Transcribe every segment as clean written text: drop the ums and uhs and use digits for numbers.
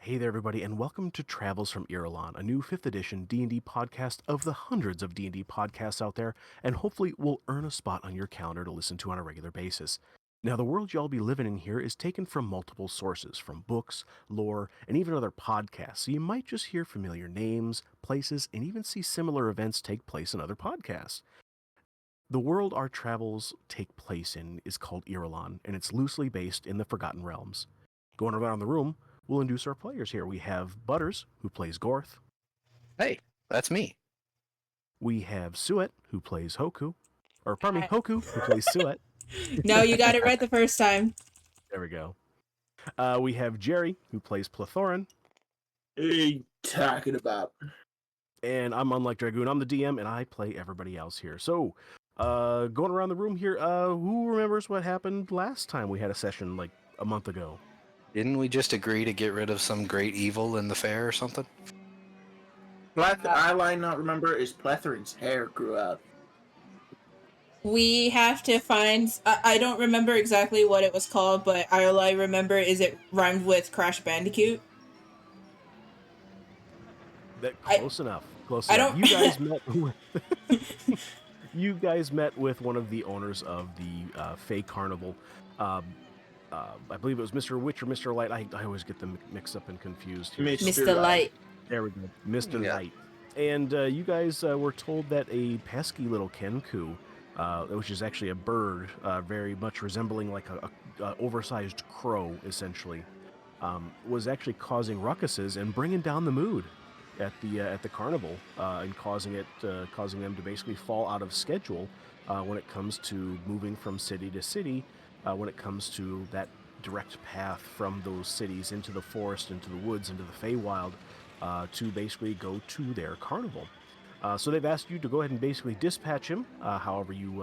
Hey there, everybody, and welcome to Travels from Irulan, a new 5th edition D&D podcast of the hundreds of D&D podcasts out there, and hopefully will earn a spot on your calendar to listen to on a regular basis. Now, the world y'all be living in here is taken from multiple sources, from books, lore, and even other podcasts, so you might just hear familiar names, places, and even see similar events take place in other podcasts. The world our travels take place in is called Irulan, and it's loosely based in the Forgotten Realms. Going around the room, we'll introduce our players here. We have Butters, who plays Gorth. Hey, that's me. We have Suet, who plays Hoku. Or, pardon me, Hi. Hoku, who plays Suet. No, you got it right the first time. There we go. We have Jerry, who plays Plethoran. What are you talking about? And I'm Unlike Dragoon. I'm the DM, and I play everybody else here. So, going around the room here, who remembers what happened last time we had a session, like, a month ago? Didn't we just agree to get rid of some great evil in the fair or something? All I not remember is Plethoran's hair grew out. We have to find... I don't remember exactly what it was called, but all I remember is it rhymed with Crash Bandicoot. Close enough. Close I enough. don't- You guys met with... You guys met with one of the owners of the Fey Carnival. I believe it was Mr. Witch or Mr. Light. I always get them mixed up and confused here. Mr. Light. There we go. Mr. Yeah. Light. And you guys were told that a pesky little Kenku, which is actually a bird, very much resembling like a oversized crow, essentially, was actually causing ruckuses and bringing down the mood at the carnival, and causing them to basically fall out of schedule when it comes to moving from city to city, when it comes to that direct path from those cities into the forest, into the woods, into the Feywild, to basically go to their carnival. So they've asked you to go ahead and basically dispatch him, however you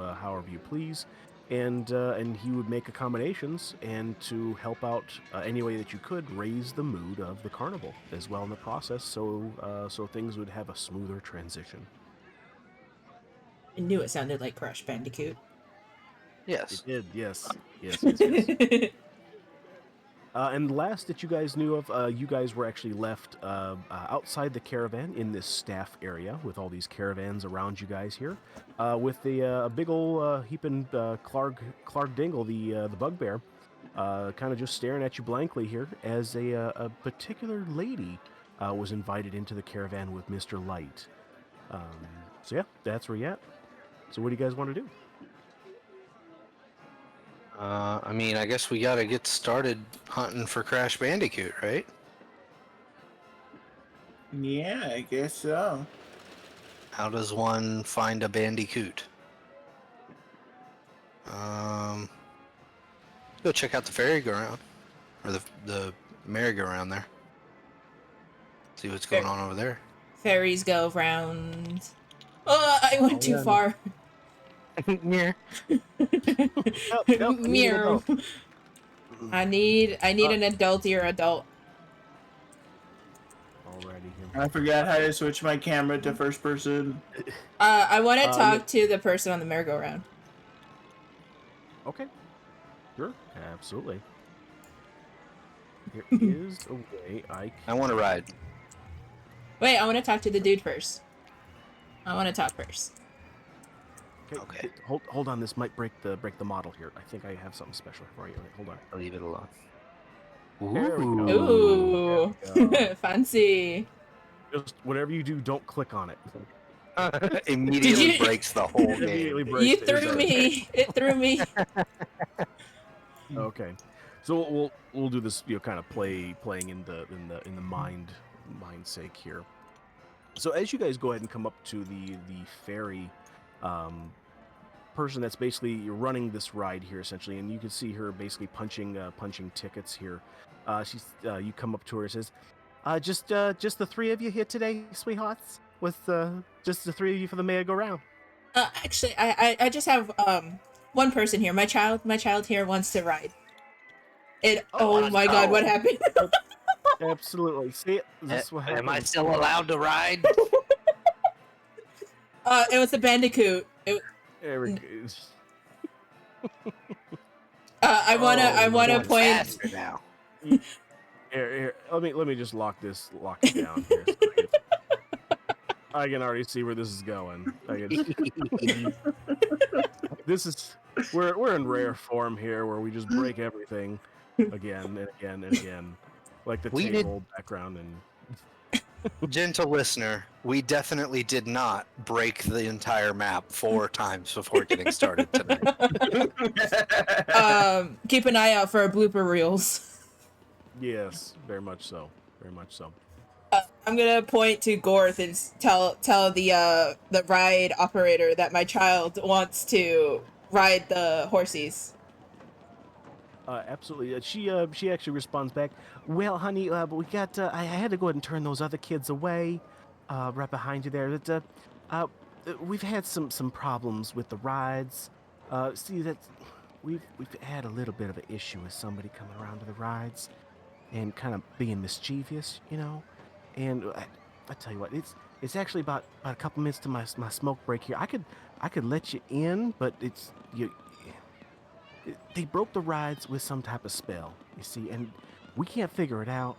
please, and he would make accommodations and to help out any way that you could raise the mood of the carnival as well in the process, so things would have a smoother transition. I knew it sounded like Crash Bandicoot. Yes. It did, yes. And last that you guys knew of, you guys were actually left outside the caravan in this staff area with all these caravans around you guys here, with a big old heaping Clark Dingle, the bugbear, kind of just staring at you blankly here as a particular lady was invited into the caravan with Mr. Light. So yeah, that's where you're at. So what do you guys want to do? I guess we gotta get started hunting for Crash Bandicoot, right? Yeah, I guess so. How does one find a bandicoot? Go check out the merry-go-round, or the merry-go-round there. See what's going on over there. Fairies go round... Oh, I went too far. Yeah. Meow. I need an adultier adult. Alrighty here. I forgot how to switch my camera to first person. I want to talk yeah. to the person on the merry-go-round. Okay. Sure. Absolutely. There is a way I want to ride. Wait, I want to talk to the dude first. I want to talk first. Okay. Hold on. This might break the model here. I think I have something special for you. Hold on. I'll leave it alone. There we go. Ooh, There we go. fancy. Just whatever you do, don't click on it. Immediately breaks the whole game. Immediately breaks You it. threw me. It threw me. Okay. So we'll do this, kind of playing in the mind sake here. So as you guys go ahead and come up to the fairy person that's basically running this ride here essentially, and you can see her basically punching tickets here. You come up to her and says, just the three of you here today, sweethearts, with just the three of you for the merry-go-round. Actually, I just have one person here. My child here wants to ride. Oh my God, what happened? Absolutely. See, this is what happens. Am I still allowed to ride? It was a bandicoot. There we go. I wanna point. Faster now. Here, let me just lock it down here. So I can already see where this is going. This is we're in rare form here, where we just break everything again and again and again, like the We did- table background and. Gentle listener, we definitely did not break the entire map 4 times before getting started tonight. Keep an eye out for our blooper reels. Yes, very much so. Very much so. I'm gonna point to Gorth and tell the ride operator that my child wants to ride the horsies. Absolutely. She actually responds back, "Well, honey, but we got. I had to go ahead and turn those other kids away, right behind you there. We've had some problems with the rides. See that we've had a little bit of an issue with somebody coming around to the rides, and kind of being mischievous, you know. And I tell you what, it's actually about a couple minutes to my smoke break here. I could let you in, but they broke the rides with some type of spell, you see, and we can't figure it out.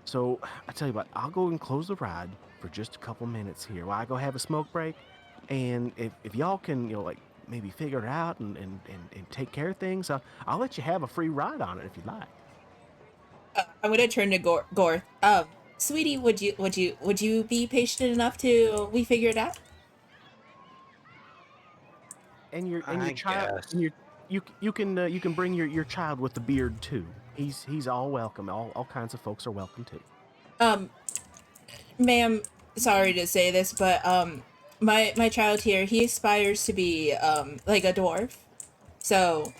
So I tell you what, I'll go and close the ride for just a couple minutes here while I go have a smoke break. And if y'all can, like maybe figure it out and take care of things, I'll let you have a free ride on it if you like. I'm gonna turn to Gorth. Sweetie, would you be patient enough to we figure it out? And your I child, guess. and you can bring your child with the beard too. He's all welcome. All kinds of folks are welcome too. Ma'am, sorry to say this, but my child here, he aspires to be like a dwarf. So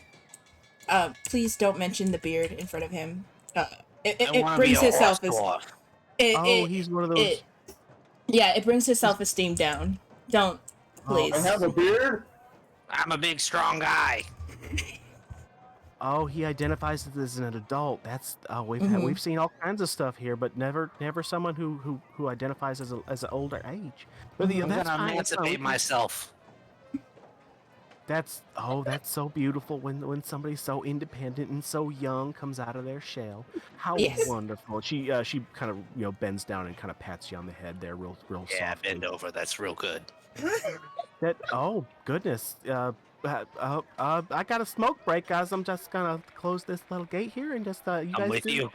please don't mention the beard in front of him. It brings his self dwarf. Oh, he's one of those. it brings his self-esteem down. Don't, please. I have a beard. I'm a big, strong guy. Oh, he identifies as an adult. That's Mhm. we've seen all kinds of stuff here, but never someone who identifies as an older age. But Mhm. I'm that's gonna fine. That's fine. emancipate myself. That's so beautiful when somebody so independent and so young comes out of their shell. How Yes. wonderful. She kind of bends down and kind of pats you on the head there, real Yeah, softly. bend over. That's real good. That oh goodness. I got a smoke break, guys. I'm just gonna close this little gate here and just you I'm guys with you.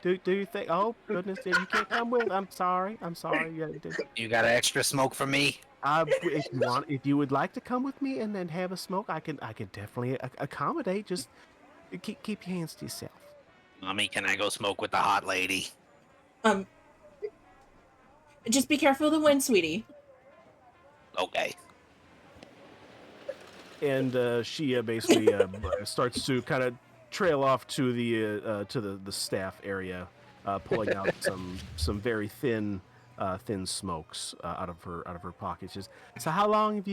Do you think? Oh goodness, yeah, you can't come with. I'm sorry. Yeah, You got an extra smoke for me? if you would like to come with me and then have a smoke, I can definitely accommodate. Just keep your hands to yourself. Mommy, can I go smoke with the hot lady? Um, just be careful of the wind, sweetie. Okay. And she basically starts to kind of trail off to the staff area, pulling out some very thin smokes out of her pockets. Just so, how long have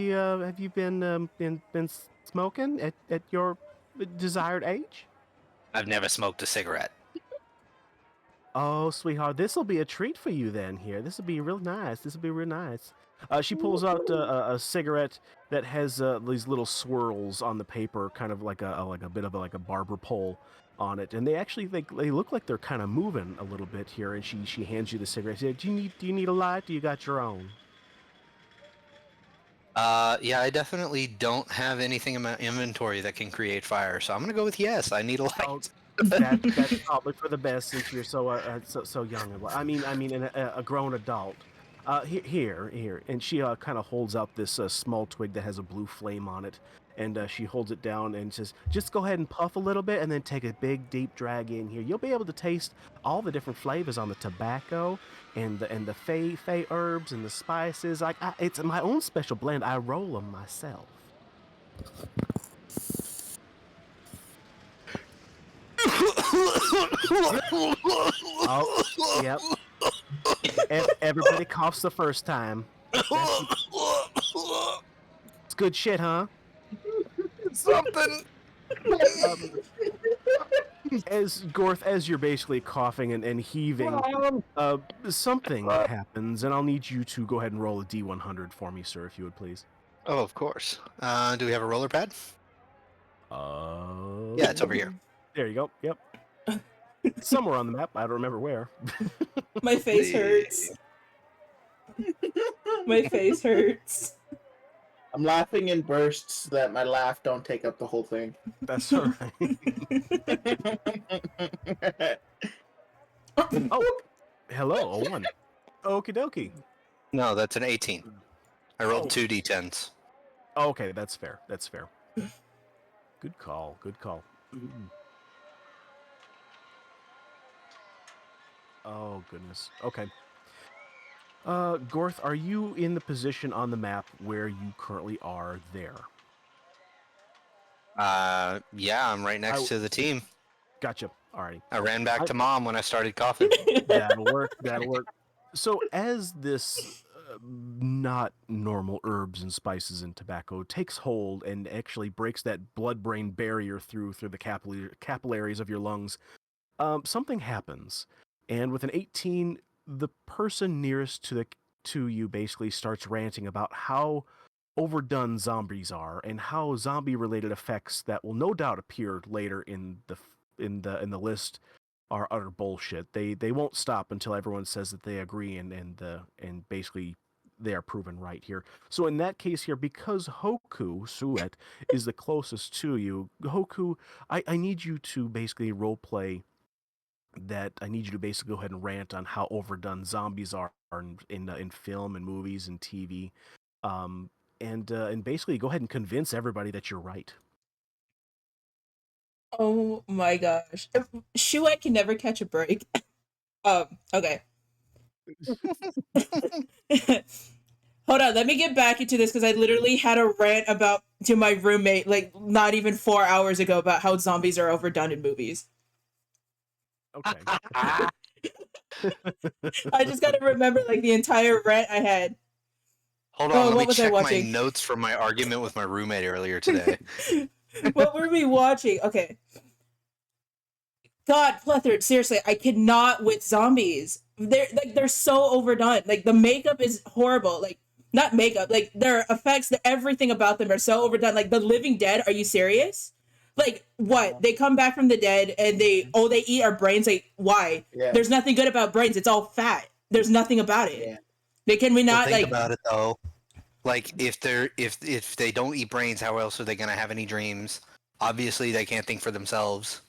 you been smoking at your desired age? I've never smoked a cigarette. Oh, sweetheart, this will be a treat for you then. Here, this will be real nice. This will be real nice. She pulls out a cigarette that has these little swirls on the paper, kind of like a bit of like a barber pole on it, and they look like they're kind of moving a little bit here. And she hands you the cigarette. She said, do you need a light? Do you got your own? Yeah, I definitely don't have anything in my inventory that can create fire, so I'm gonna go with yes. I need a light. Oh, that's probably for the best since you're so young. A grown adult. Here, and she kind of holds out this small twig that has a blue flame on it, and she holds it down and says, "Just go ahead and puff a little bit, and then take a big deep drag in here. You'll be able to taste all the different flavors on the tobacco and the fey herbs and the spices. It's my own special blend. I roll them myself." Oh, yep. Everybody coughs the first time. It's good shit, huh? Something. As you're basically coughing and heaving, something happens, and I'll need you to go ahead and roll a D100 for me, sir, if you would please. Oh, of course. Do we have a roller pad? Uh, Yeah, it's over here. There you go. Yep. Somewhere on the map. I don't remember where. My face hurts. My face hurts. I'm laughing in bursts so that my laugh don't take up the whole thing. That's all right. Oh, hello, a 1. Okie dokie. No, that's an 18. I rolled Oh. 2 d10s. Okay, that's fair. That's fair. Good call. Good call. Oh, goodness. Okay. Gorth, are you in the position on the map where you currently are there? Yeah, I'm right next to the team. Gotcha. Alrighty. I ran back to mom when I started coughing. That'll work. That'll work. So as this not normal herbs and spices and tobacco takes hold and actually breaks that blood-brain barrier through the capillaries of your lungs, something happens. And with an 18, the person nearest to you basically starts ranting about how overdone zombies are and how zombie-related effects that will no doubt appear later in the list are utter bullshit. They won't stop until everyone says that they agree and basically they are proven right here. So in that case here, because Hoku Suet is the closest to you, Hoku, I need you to basically roleplay that. I need you to basically go ahead and rant on how overdone zombies are in film and movies and TV, um, and basically go ahead and convince everybody that you're right. Oh my gosh. Shuai can never catch a break. Okay. Hold on, let me get back into this because I literally had a rant about to my roommate like not even 4 hours ago about how zombies are overdone in movies. Okay. I just gotta remember like the entire rant I had. Hold Oh, on, let what me was I check my watching? notes from my argument with my roommate earlier today. What were we watching? Okay. God, plethora. Seriously, I cannot with zombies. They're so overdone. Like the makeup is horrible. Like not makeup. Like their effects, everything about them are so overdone. Like the Living Dead. Are you serious? Like what? They come back from the dead and all they eat are brains. Like why? Yeah. There's nothing good about brains. It's all fat. There's nothing about it. Yeah. They can we Well, not think like? about it though. Like if they don't eat brains, how else are they gonna have any dreams? Obviously, they can't think for themselves.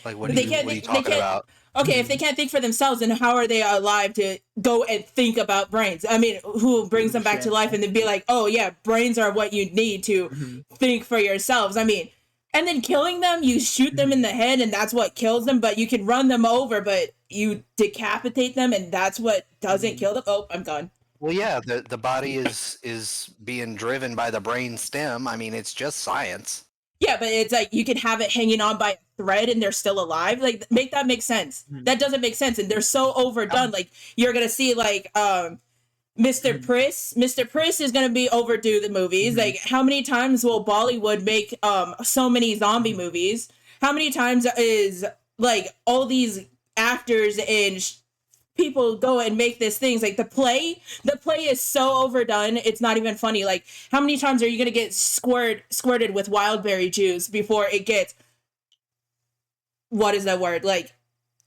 Like what They are you can't. They talking can't. about? Okay, if they can't think for themselves, then how are they alive to go and think about brains? I mean, who brings them back to life and then be like, oh yeah, brains are what you need to think for yourselves? I mean, and then killing them, you shoot them in the head and that's what kills them, but you can run them over, but you decapitate them and that's what doesn't kill them. Oh, I'm gone. Well, yeah, the body is being driven by the brain stem. I mean, it's just science. Yeah, but it's like you can have it hanging on by a thread and they're still alive. Like make that make sense. That doesn't make sense. And they're so overdone. Like you're gonna see like Mr. Priss. Mr. Priss is gonna be overdue the movies. Like how many times will Bollywood make so many zombie movies? How many times is like all these actors and people go and make this things like the play is so overdone it's not even funny. Like how many times are you gonna get squirted with wildberry juice before it gets what is that word like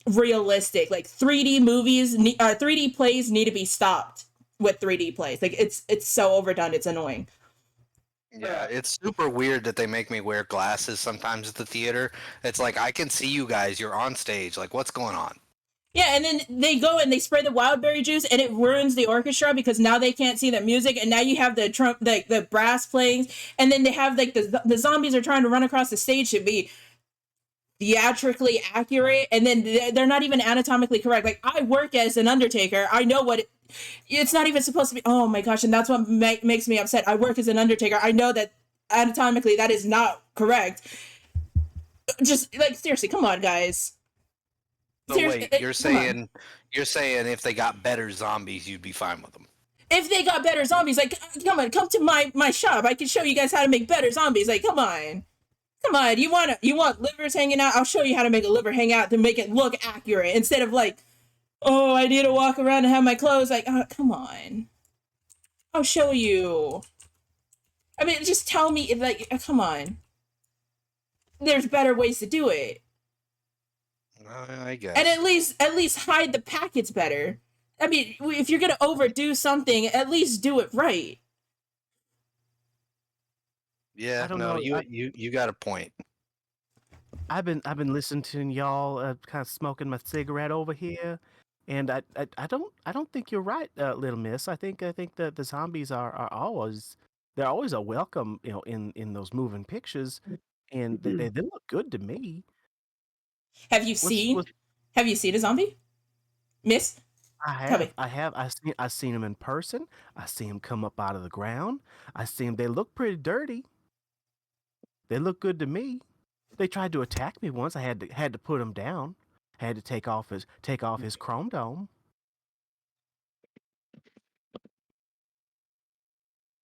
realistic? Like 3D movies 3D plays need to be stopped with 3D plays. Like it's so overdone it's annoying. Yeah, it's super weird that they make me wear glasses sometimes at the theater. It's like I can see you guys. You're on stage. Like, what's going on? Yeah, and then they go and they spray the wildberry juice, and it ruins the orchestra because now they can't see the music, and now you have the trump, like the brass playing, and then they have like the zombies are trying to run across the stage to be theatrically accurate, and then they're not even anatomically correct. Like I work as an undertaker, I know what it's not even supposed to be. Oh my gosh, and that's what makes me upset. I work as an undertaker, I know that anatomically that is not correct. Just like seriously, come on, guys. So Seriously, wait, you're come on. saying if they got better zombies, you'd be fine with them. If they got better zombies, like come to my shop. I can show you guys how to make better zombies. Like come on. You want livers hanging out? I'll show you how to make a liver hang out to make it look accurate instead of like, oh, I need to walk around and have my clothes like, oh, come on. I'll show you. I mean, just tell me like, come on. There's better ways to do it. I guess. And at least hide the packets better. I mean, if you're gonna overdo something, at least do it right. Yeah, I don't no, know. you got a point. I've been listening to y'all, kind of smoking my cigarette over here, and I don't think you're right, little miss. I think that the zombies are always they're always a welcome, in those moving pictures, and they look good to me. Have you What's seen? what Have you seen a zombie, Miss? Tell me. I seen them in person. I see them come up out of the ground. I see them. They look pretty dirty. They look good to me. They tried to attack me once. I had to put him down. Had to take off his chrome dome.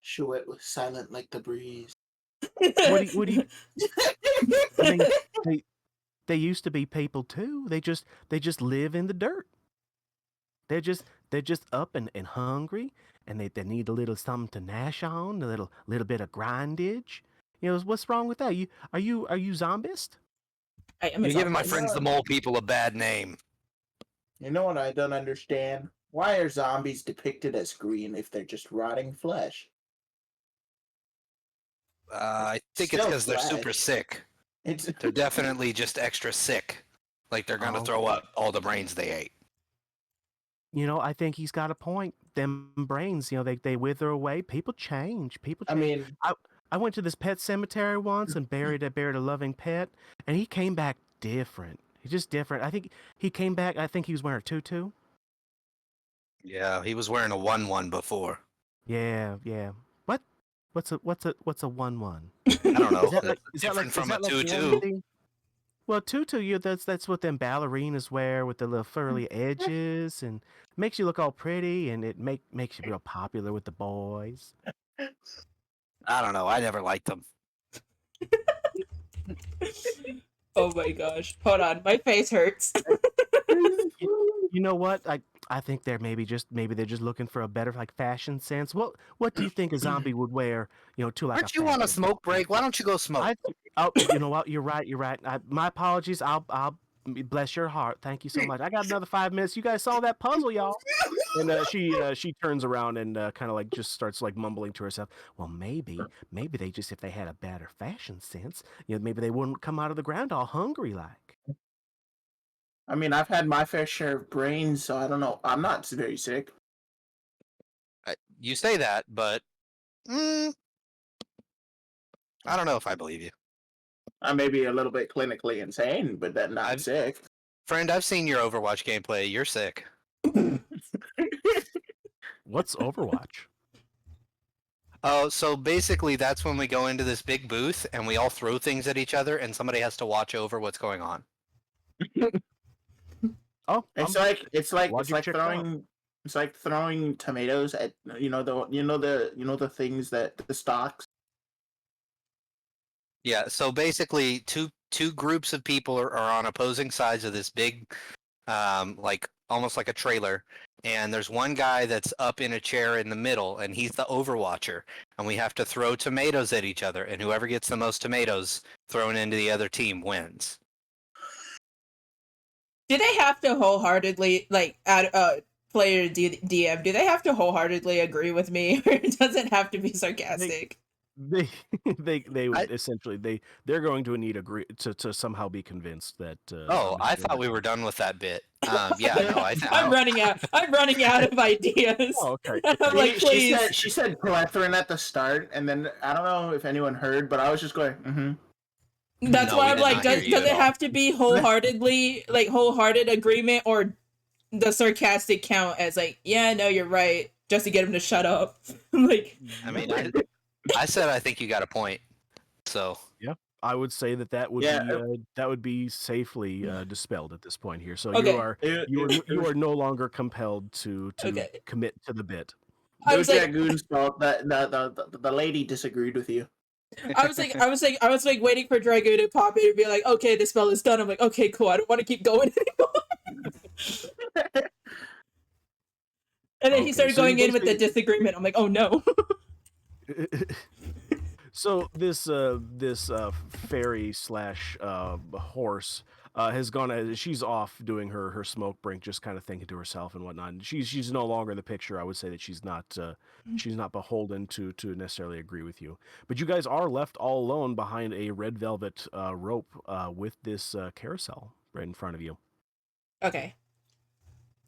Chouette was silent like the breeze. What do you? I mean, they they used to be people too. They just live in the dirt. They're just up and hungry, and they need a little something to gnash on, a little bit of grindage. What's wrong with that? Are you zombist? I am a You're giving my zombie. friends the mole people a bad name. You know what I don't understand? Why are zombies depicted as green if they're just rotting flesh? I think it's Still because they're super flesh. sick. They're definitely just extra sick. Like they're gonna Oh. throw up all the brains they ate. I think he's got a point. Them brains, they wither away. People change. People I change. mean, I went to this pet cemetery once and buried a loving pet, and he came back different. He's just different. I think he came back. I think he was wearing a tutu. Yeah, he was wearing a 1-1 before. Yeah, yeah. What? What's a 1-1? I don't know. Is that like Different from a like 2-2. Amity? Well, tutu, that's what them ballerinas wear with the little furry edges, and makes you look all pretty, and it makes you real popular with the boys. I don't know. I never liked them. Oh my gosh. Hold on, my face hurts. You know what? I think maybe they're just looking for a better like fashion sense. What do you think a zombie would wear? To like Aren't a you on a fashion? smoke break? Why don't you go smoke? You know what? You're right. You're right. My apologies. I'll bless your heart. Thank you so much. I got another 5 minutes. You guys saw that puzzle, y'all. And she turns around and kind of like just starts like mumbling to herself. Well, maybe they just if they had a better fashion sense, maybe they wouldn't come out of the ground all hungry like. I mean, I've had my fair share of brains, so I don't know. I'm not very sick. You say that, but I don't know if I believe you. I may be a little bit clinically insane, but then not sick. Friend, I've seen your Overwatch gameplay. You're sick. What's Overwatch? Oh, so basically that's when we go into this big booth and we all throw things at each other and somebody has to watch over what's going on. Oh, It's like checked out. it's like throwing tomatoes at the things that the stalks. Yeah, so basically two groups of people are on opposing sides of this big like almost like a trailer, and there's one guy that's up in a chair in the middle and he's the overwatcher, and we have to throw tomatoes at each other, and whoever gets the most tomatoes thrown into the other team wins. Do they have to wholeheartedly player DM? Do they have to wholeheartedly agree with me, or does it have to be sarcastic? They would essentially they're going to need to somehow be convinced that. I thought we were done with that bit. Yeah, no, I'm running out. I'm running out of ideas. Oh, okay. I'm like, please. She said plethrin at the start, and then I don't know if anyone heard, but I was just going, mm-hmm. That's No, why we I'm did like, not hear does you it at all. have to be wholehearted agreement, or the sarcastic count as like, yeah, no, you're right, just to get him to shut up? Like, I mean, I said I think you got a point. So yeah, I would say that would be safely dispelled at this point here. So okay. you are no longer compelled to Okay. commit to the bit. I was like, Dragoon's fault that the lady disagreed with you. I was like waiting for Dragoon to pop in and be like, okay, the spell is done. I'm like, okay, cool. I don't want to keep going anymore. And then he started so going in with the disagreement. I'm like, oh no. So this fairy slash horse has gone. She's off doing her smoke break, just kind of thinking to herself and whatnot. And she's no longer in the picture. I would say that she's not beholden to necessarily agree with you. But you guys are left all alone behind a red velvet rope with this carousel right in front of you. Okay.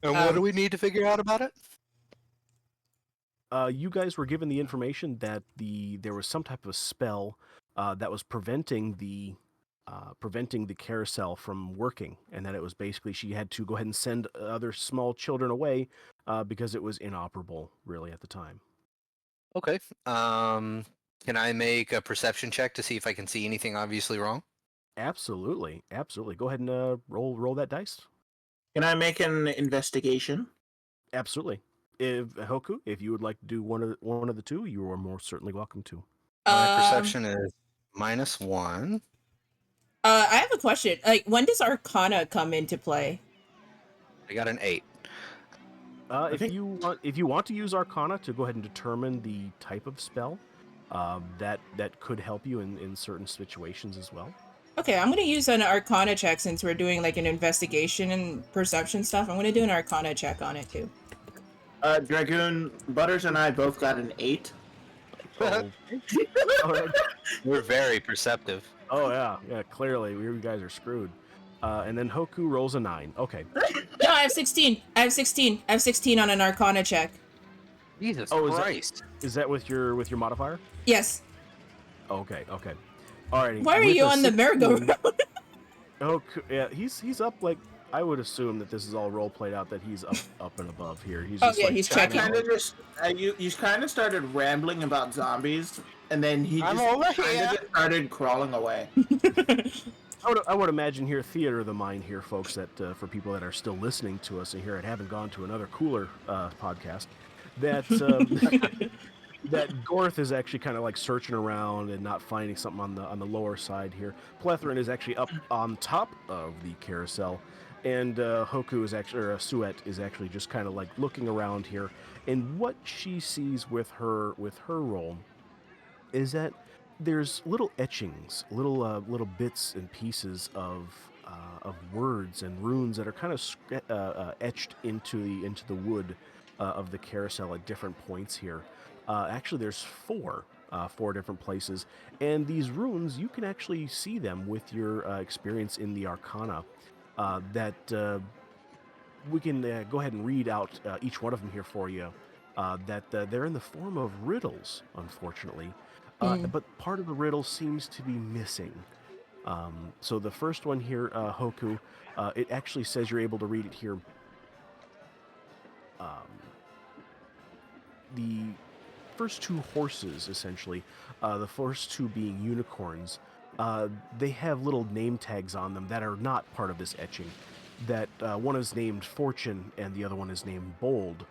And what do we need to figure out about it? You guys were given the information that there was some type of spell that was preventing the carousel from working, and that it was basically she had to go ahead and send other small children away because it was inoperable, really, at the time. Okay. Can I make a perception check to see if I can see anything obviously wrong? Absolutely, absolutely. Go ahead and roll that dice. Can I make an investigation? Absolutely. If Hoku, if you would like to do one of the two, you are more certainly welcome to. My perception is -1. I have a question. Like, when does Arcana come into play? I got an 8. If you want to use Arcana to go ahead and determine the type of spell, that could help you in certain situations as well. Okay, I'm gonna use an Arcana check since we're doing like an investigation and perception stuff. I'm gonna do an Arcana check on it too. Dragoon, Butters and I both got an 8. Oh, all right. We're very perceptive. Oh yeah. Clearly, you guys are screwed. And then Hoku rolls a 9. Okay. No, I have 16. I have 16 on an Arcana check. Jesus Oh, Christ. Is that with your modifier? Yes. Okay. Alrighty. Why are With you a on the 16 merry-go-round? Hoku, yeah, he's up like. I would assume that this is all role played out. That he's up and above here. He's Oh, just yeah, like, he's I checking. kind of just you kind of started rambling about zombies, and then he I'm just over kind here. of just started crawling away. I would imagine here, theater of the mind here, folks, that for people that are still listening to us and here and haven't gone to another cooler podcast, that that Gorth is actually kind of like searching around and not finding something on the lower side here. Plethrin is actually up on top of the carousel, and Hoku is actually, or Suet is actually just kind of like looking around here. And what she sees with her roll is that there's little etchings, little bits and pieces of words and runes that are kind of etched into the wood of the carousel at different points here. Actually, there's four different places, and these runes you can actually see them with your experience in the Arcana. That we can go ahead and read out each one of them here for you. That they're in the form of riddles, unfortunately. But part of the riddle seems to be missing. So the first one here, Hoku, it actually says you're able to read it here. The first two horses, essentially, the first two being unicorns, they have little name tags on them that are not part of this etching. That one is named Fortune and the other one is named Bold.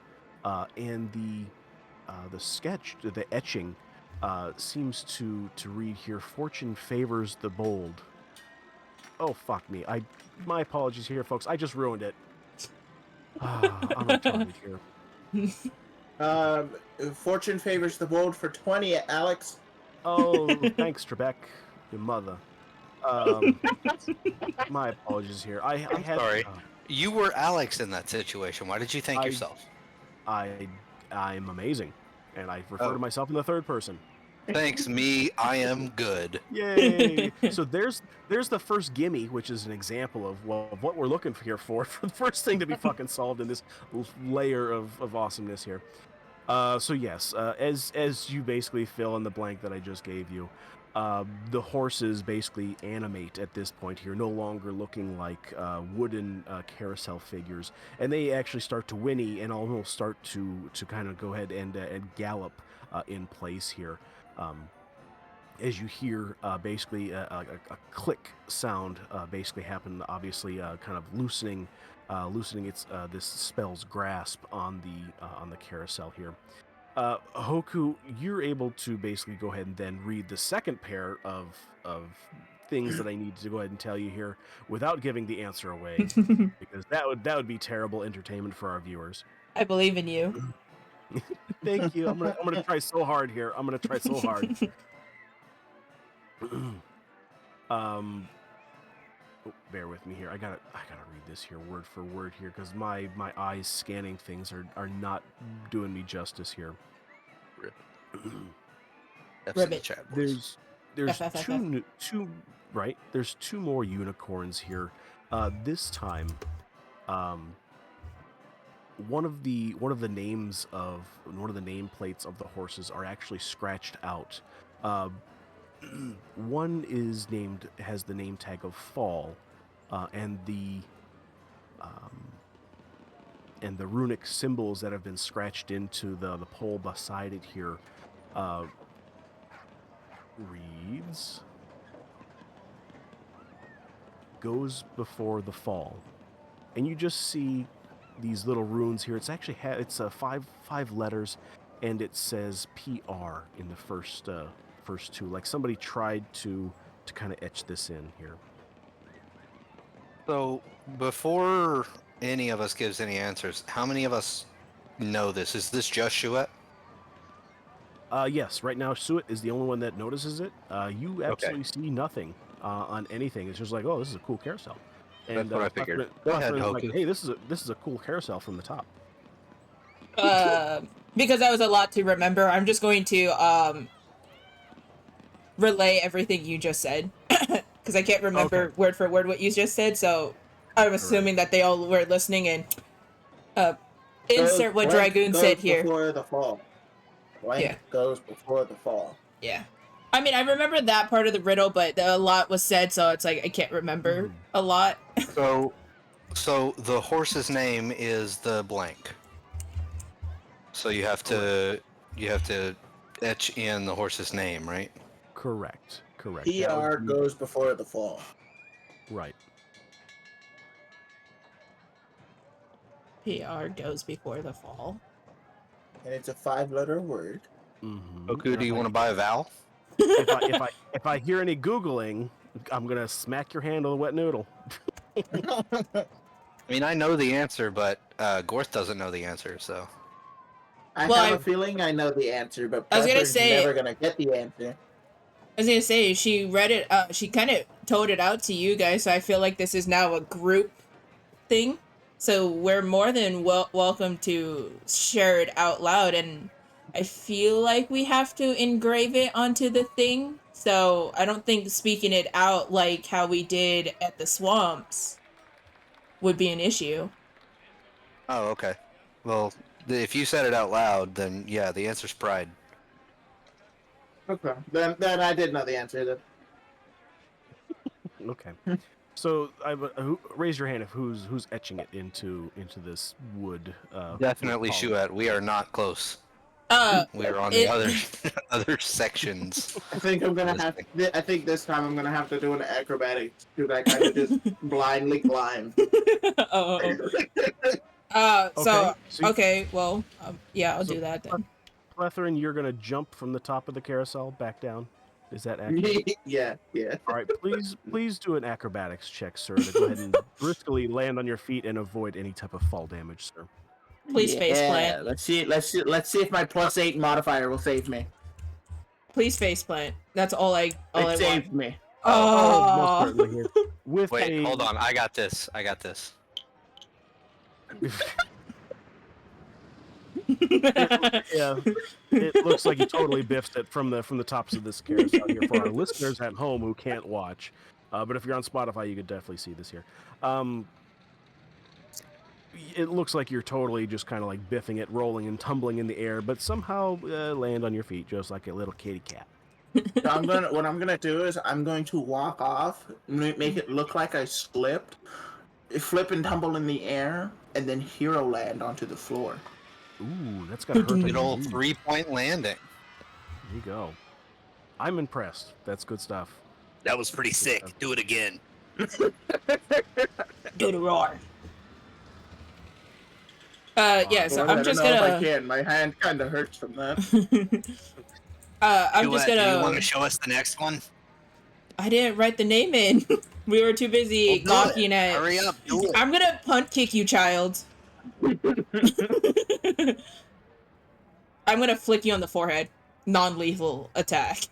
And the sketch, the etching, seems to read here, Fortune favors the bold. Oh, fuck me. My apologies here, folks. I just ruined it. I'm retarded here. Fortune favors the bold for 20, Alex. Oh, thanks, Trebek, your mother. My apologies here. I had. Sorry. You were Alex in that situation. Why did you thank I- yourself? I'm amazing, and I refer to myself in the third person. Thanks, me. I am good. Yay! So there's the first gimme, which is an example of what we're looking here for the first thing to be fucking solved in this layer of awesomeness here. So yes, as you basically fill in the blank that I just gave you, the horses basically animate at this point here, no longer looking like wooden carousel figures, and they actually start to whinny and almost start to kind of go ahead and gallop in place here. As you hear basically a click sound basically happen, obviously kind of loosening its this spell's grasp on the carousel here. Hoku, you're able to basically go ahead and then read the second pair of things that I need to go ahead and tell you here without giving the answer away, because that would be terrible entertainment for our viewers. I believe in you. Thank you. I'm gonna try so hard here. I'm gonna try so hard. Oh, bear with me here. I gotta read this here word for word here because my eyes scanning things are not doing me justice here. Rip. F's in the Ribbit. chat, boys. There's F. two right. There's two more unicorns here. This time, one of the nameplates of the horses are actually scratched out. One has the name tag of Fall, and the runic symbols that have been scratched into the pole beside it here reads "Goes before the fall," and you just see these little runes here. It's actually it's five letters, and it says PR in the first two. Like somebody tried to kind of etch this in here. So before any of us gives any answers, how many of us know this? Is this just Shuet? Yes, right now Suet is the only one that notices it. You Okay. absolutely see nothing on anything. It's just like, oh, this is a cool carousel. And That's what I figured. Plethora- Go ahead, Plethora is like, Hoku. hey, this is a cool carousel from the top. Because that was a lot to remember, I'm just going to relay everything you just said because I can't remember word for word what you just said. So I'm assuming that they all were listening and insert what Dragoon said here. Before the fall. Blank goes before the fall. Yeah. I mean, I remember that part of the riddle, but a lot was said, so it's like I can't remember a lot. So the horse's name is the blank. So you have to etch in the horse's name, right? Correct. PR goes before the fall. Right. PR goes before the fall. And it's a 5-letter word. Mm-hmm. Hoku, do you want to buy a vowel? If I hear any Googling, I'm gonna smack your hand on the wet noodle. I mean, I know the answer, but Gorth doesn't know the answer, so. I have a feeling I know the answer, but Pepper's never gonna get the answer. I was gonna say, she read it, she kind of told it out to you guys, so I feel like this is now a group thing. So we're more than welcome to share it out loud, and I feel like we have to engrave it onto the thing. So I don't think speaking it out like how we did at the swamps would be an issue. Oh, okay. Well, if you said it out loud, then yeah, the answer's pride. Okay. Then I did know the answer. Then. Okay. So raise your hand if who's etching it into this wood. Definitely Shuet. We are not close. We are on the other sections. I think I'm gonna have. I think this time I'm gonna have to do an acrobatics. Dude, I kind of just blindly climb. Okay. Well, yeah, I'll do that then. Plethrin, you're gonna jump from the top of the carousel back down. Is that accurate? Yeah. All right, please do an acrobatics check, sir, to go ahead and briskly land on your feet and avoid any type of fall damage, sir. Please faceplant. Let's see if my +8 modifier will save me. Please faceplant. That's all I want. Saved me. Oh, most certainly. Wait, hold on. I got this. Yeah, it looks like you totally biffed it from the tops of this carousel here for our listeners at home who can't watch. But if you're on Spotify, you could definitely see this here. It looks like you're totally just kind of like biffing it, rolling and tumbling in the air, but somehow land on your feet just like a little kitty cat. So what I'm gonna do is I'm going to walk off, make it look like I slipped, flip and tumble in the air, and then hero land onto the floor. Ooh, that's got to hurt. Good old 3-point landing. There you go. I'm impressed. That's good stuff. That was pretty sick. Do it again. Do the roar. Yeah, so I'm just gonna. If I can. My hand kind of hurts from that. I'm just gonna. Do you want to show us the next one? I didn't write the name in. We were too busy gawking at. Hurry up, do it. I'm gonna punt kick you, child. I'm gonna flick you on the forehead. Non-lethal attack.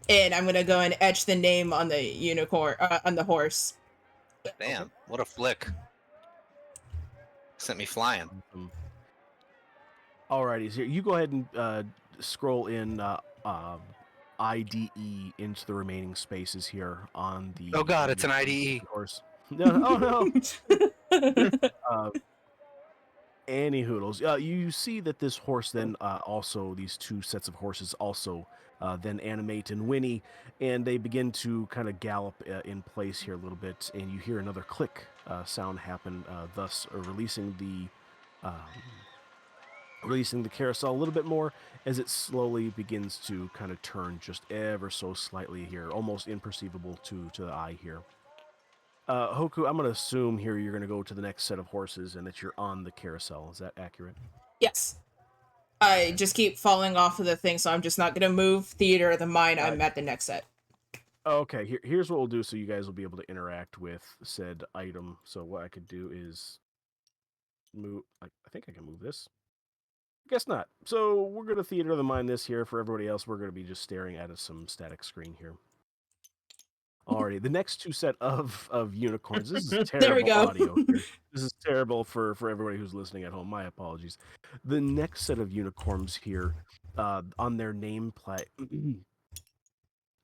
and I'm gonna go and etch the name on the unicorn on the horse. Damn, what a flick. Sent me flying. Alrighty, so you go ahead and scroll in IDE into the remaining spaces here on the. Oh god, it's an IDE. Horse. No, oh no. Any hoodles. You see that this horse then also, these two sets of horses also then animate and whinny, and they begin to kind of gallop in place here a little bit, and you hear another click sound happen, thus releasing the carousel a little bit more as it slowly begins to kind of turn just ever so slightly here, almost imperceivable to the eye here. Hoku, I'm going to assume here you're going to go to the next set of horses and that you're on the carousel. Is that accurate? Yes. I just keep falling off of the thing, so I'm just not gonna move. Theater of the mind, I'm at the next set. Okay, here's what we'll do so you guys will be able to interact with said item. So what I could do is move... I think I can move this. Guess not. So we're going to theater of the mind this here. For everybody else, we're going to be just staring at some static screen here. Alrighty, the next two set of unicorns. This is terrible There we go. audio here. This is terrible for everybody who's listening at home. My apologies. The next set of unicorns here, on their nameplate,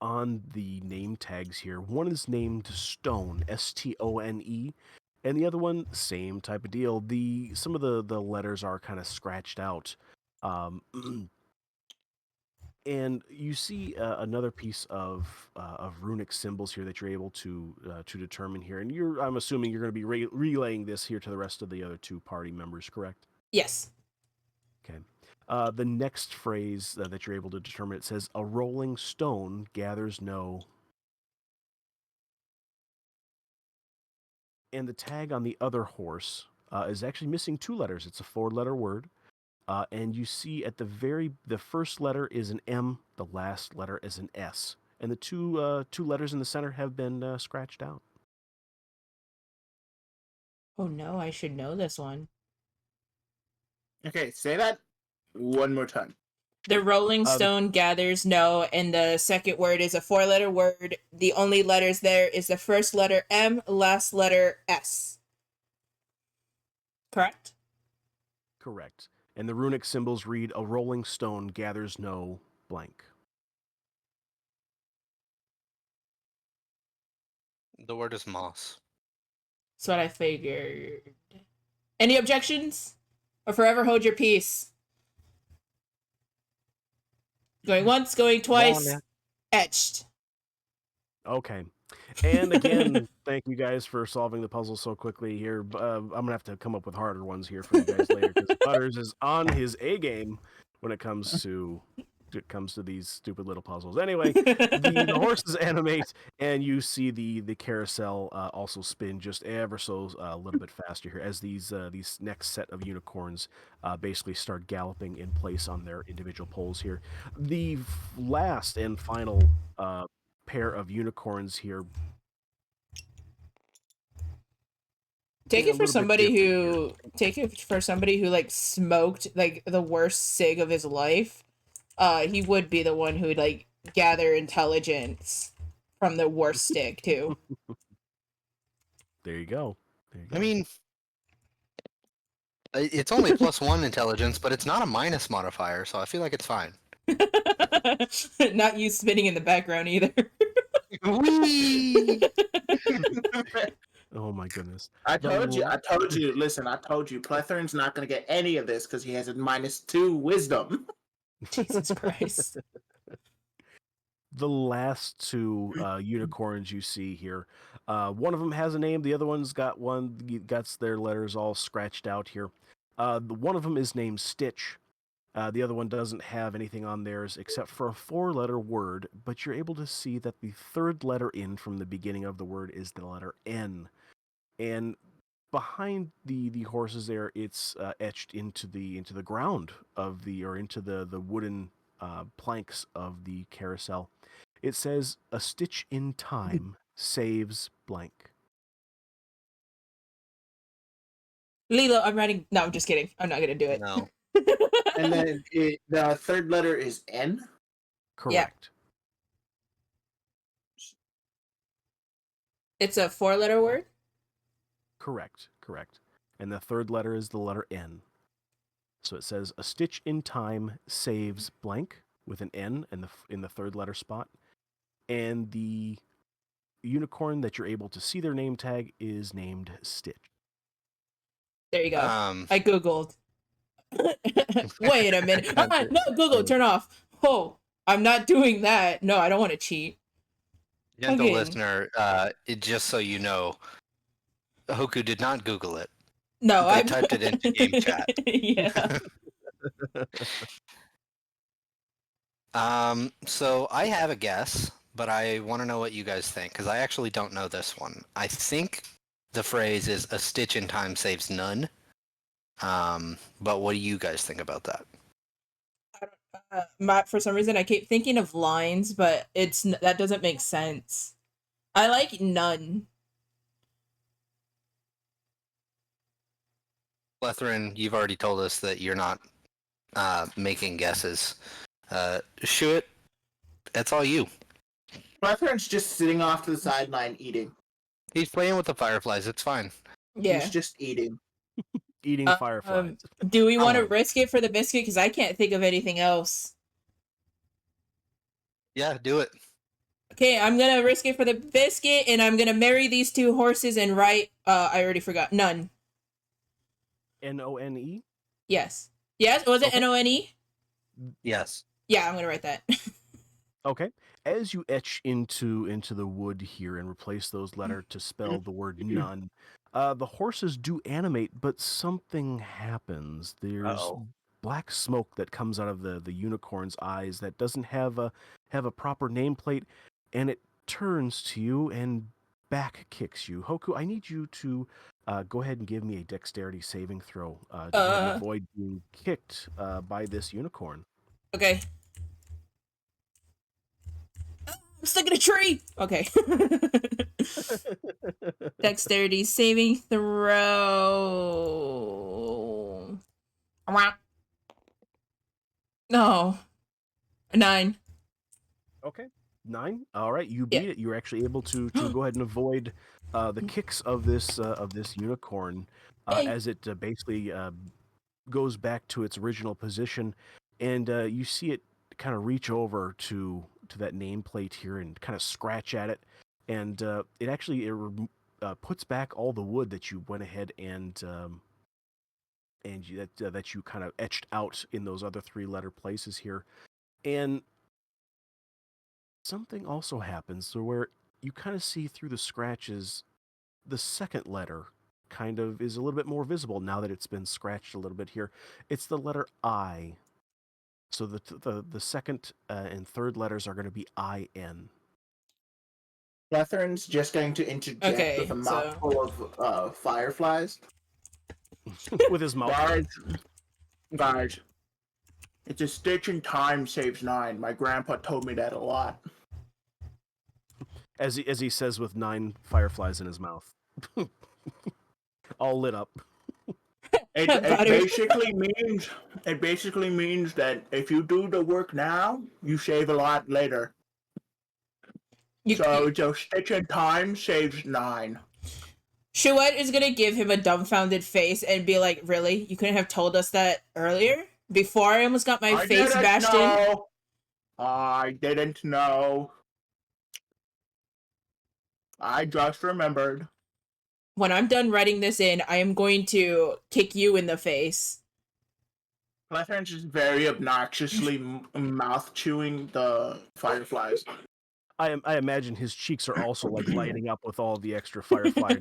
on the name tags here, one is named Stone, Stone, and the other one, same type of deal. Some of the letters are kind of scratched out. And you see another piece of runic symbols here that you're able to determine here. And I'm assuming you're going to be relaying this here to the rest of the other two party members, correct? Yes. Okay. The next phrase that you're able to determine, it says, "A rolling stone gathers no." And the tag on the other horse is actually missing two letters. It's a 4-letter word. And you see at the first letter is an M, the last letter is an S, and the two letters in the center have been scratched out. Oh no, I should know this one. Okay, say that one more time. The Rolling Stone gathers no, and the second word is a 4-letter word. The only letters there is the first letter M, last letter S. Correct? Correct. And the runic symbols read, "A rolling stone gathers no blank." The word is moss. That's what I figured. Any objections? Or forever hold your peace? Going once, going twice. Etched. Okay. And again, thank you guys for solving the puzzle so quickly here. I'm going to have to come up with harder ones here for you guys later, because Butters is on his A game when it comes to these stupid little puzzles. Anyway, the horses animate, and you see the carousel also spin just ever so a little bit faster here as these next set of unicorns basically start galloping in place on their individual poles here. The last and final pair of unicorns here. Take it for somebody who like smoked like the worst cig of his life. He would be the one who would like gather intelligence from the worst stick too. There you go. I mean, it's only +1 intelligence, but it's not a minus modifier, so I feel like it's fine. Not you spinning in the background either. Whee! Oh my goodness. I told you, listen, I told you, Plethorn's not going to get any of this because he has a -2 wisdom. Jesus Christ. The last two unicorns you see here, one of them has a name, the other one's got their letters all scratched out here. One of them is named Stitch. The other one doesn't have anything on theirs except for a 4-letter word, but you're able to see that the third letter in from the beginning of the word is the letter N. And behind the horses there, it's etched into the ground of into the wooden planks of the carousel. It says, "A stitch in time saves blank." Lilo, I'm writing. No, I'm just kidding. I'm not gonna do it. No. And then the third letter is N? Correct. It's a 4-letter word? Correct. And the third letter is the letter N. So it says a stitch in time saves blank with an N in the third letter spot. And the unicorn that you're able to see their name tag is named Stitch. There you go. Um, I Googled. Wait a minute. No, Google, turn off. Oh, I'm not doing that. No, I don't want to cheat. gentle Fucking- listener, just so you know, Hoku did not Google it. No, They I typed it into game chat. Yeah. So I have a guess, but I want to know what you guys think, because I actually don't know this one. I think the phrase is "a stitch in time saves none." But what do you guys think about that? For some reason, I keep thinking of lines, but that doesn't make sense. I like none. Lethrin, you've already told us that you're not making guesses. Shuit, that's all you. Brethren just sitting off to the sideline eating. He's playing with the fireflies. It's fine. Yeah. He's just eating. Eating fireflies. Do we want to Oh. risk it for the biscuit? Because I can't think of anything else. Yeah, do it. Okay, I'm gonna risk it for the biscuit, and I'm gonna marry these 2 horses and write. I already forgot. None. None? Yes. Yes. Was it Okay. None? Yes. Yeah, I'm gonna write that. Okay. As you etch into the wood here and replace those letters to spell the word none, the horses do animate, but something happens. There's Uh-oh. black smoke that comes out of the unicorn's eyes that doesn't have a proper nameplate, and it turns to you and back kicks you. Hoku, I need you to go ahead and give me a dexterity saving throw to go ahead and avoid being kicked by this unicorn. Okay. I'm stuck in a tree. Okay. Dexterity saving throw. No. 9. Okay. 9. All right, you Yeah. beat it. You're actually able to go ahead and avoid the kicks of this unicorn Hey. as it basically goes back to its original position, and you see it kind of reach over to that nameplate here and kind of scratch at it, and it puts back all the wood that you went ahead and that you kind of etched out in those other 3-letter places here, and something also happens so where you kind of see through the scratches the second letter kind of is a little bit more visible now that it's been scratched a little bit here. It's the letter I. So the second and third letters are going to be IN. Brethren just going to interject Okay, with a so- mouthful of fireflies. With his mouth. Guys, it's a stitch in time saves 9. My grandpa told me that a lot. As he says with 9 fireflies in his mouth. All lit up. It basically means that if you do the work now, you save a lot later. So it's a stitch in time saves 9. Shuet is gonna give him a dumbfounded face and be like, "Really? You couldn't have told us that earlier? Before I almost got my face bashed in?" I didn't know. I just remembered. When I'm done writing this in, I am going to kick you in the face. Clethren's is very obnoxiously mouth chewing the fireflies. I imagine his cheeks are also like lighting up with all the extra firefly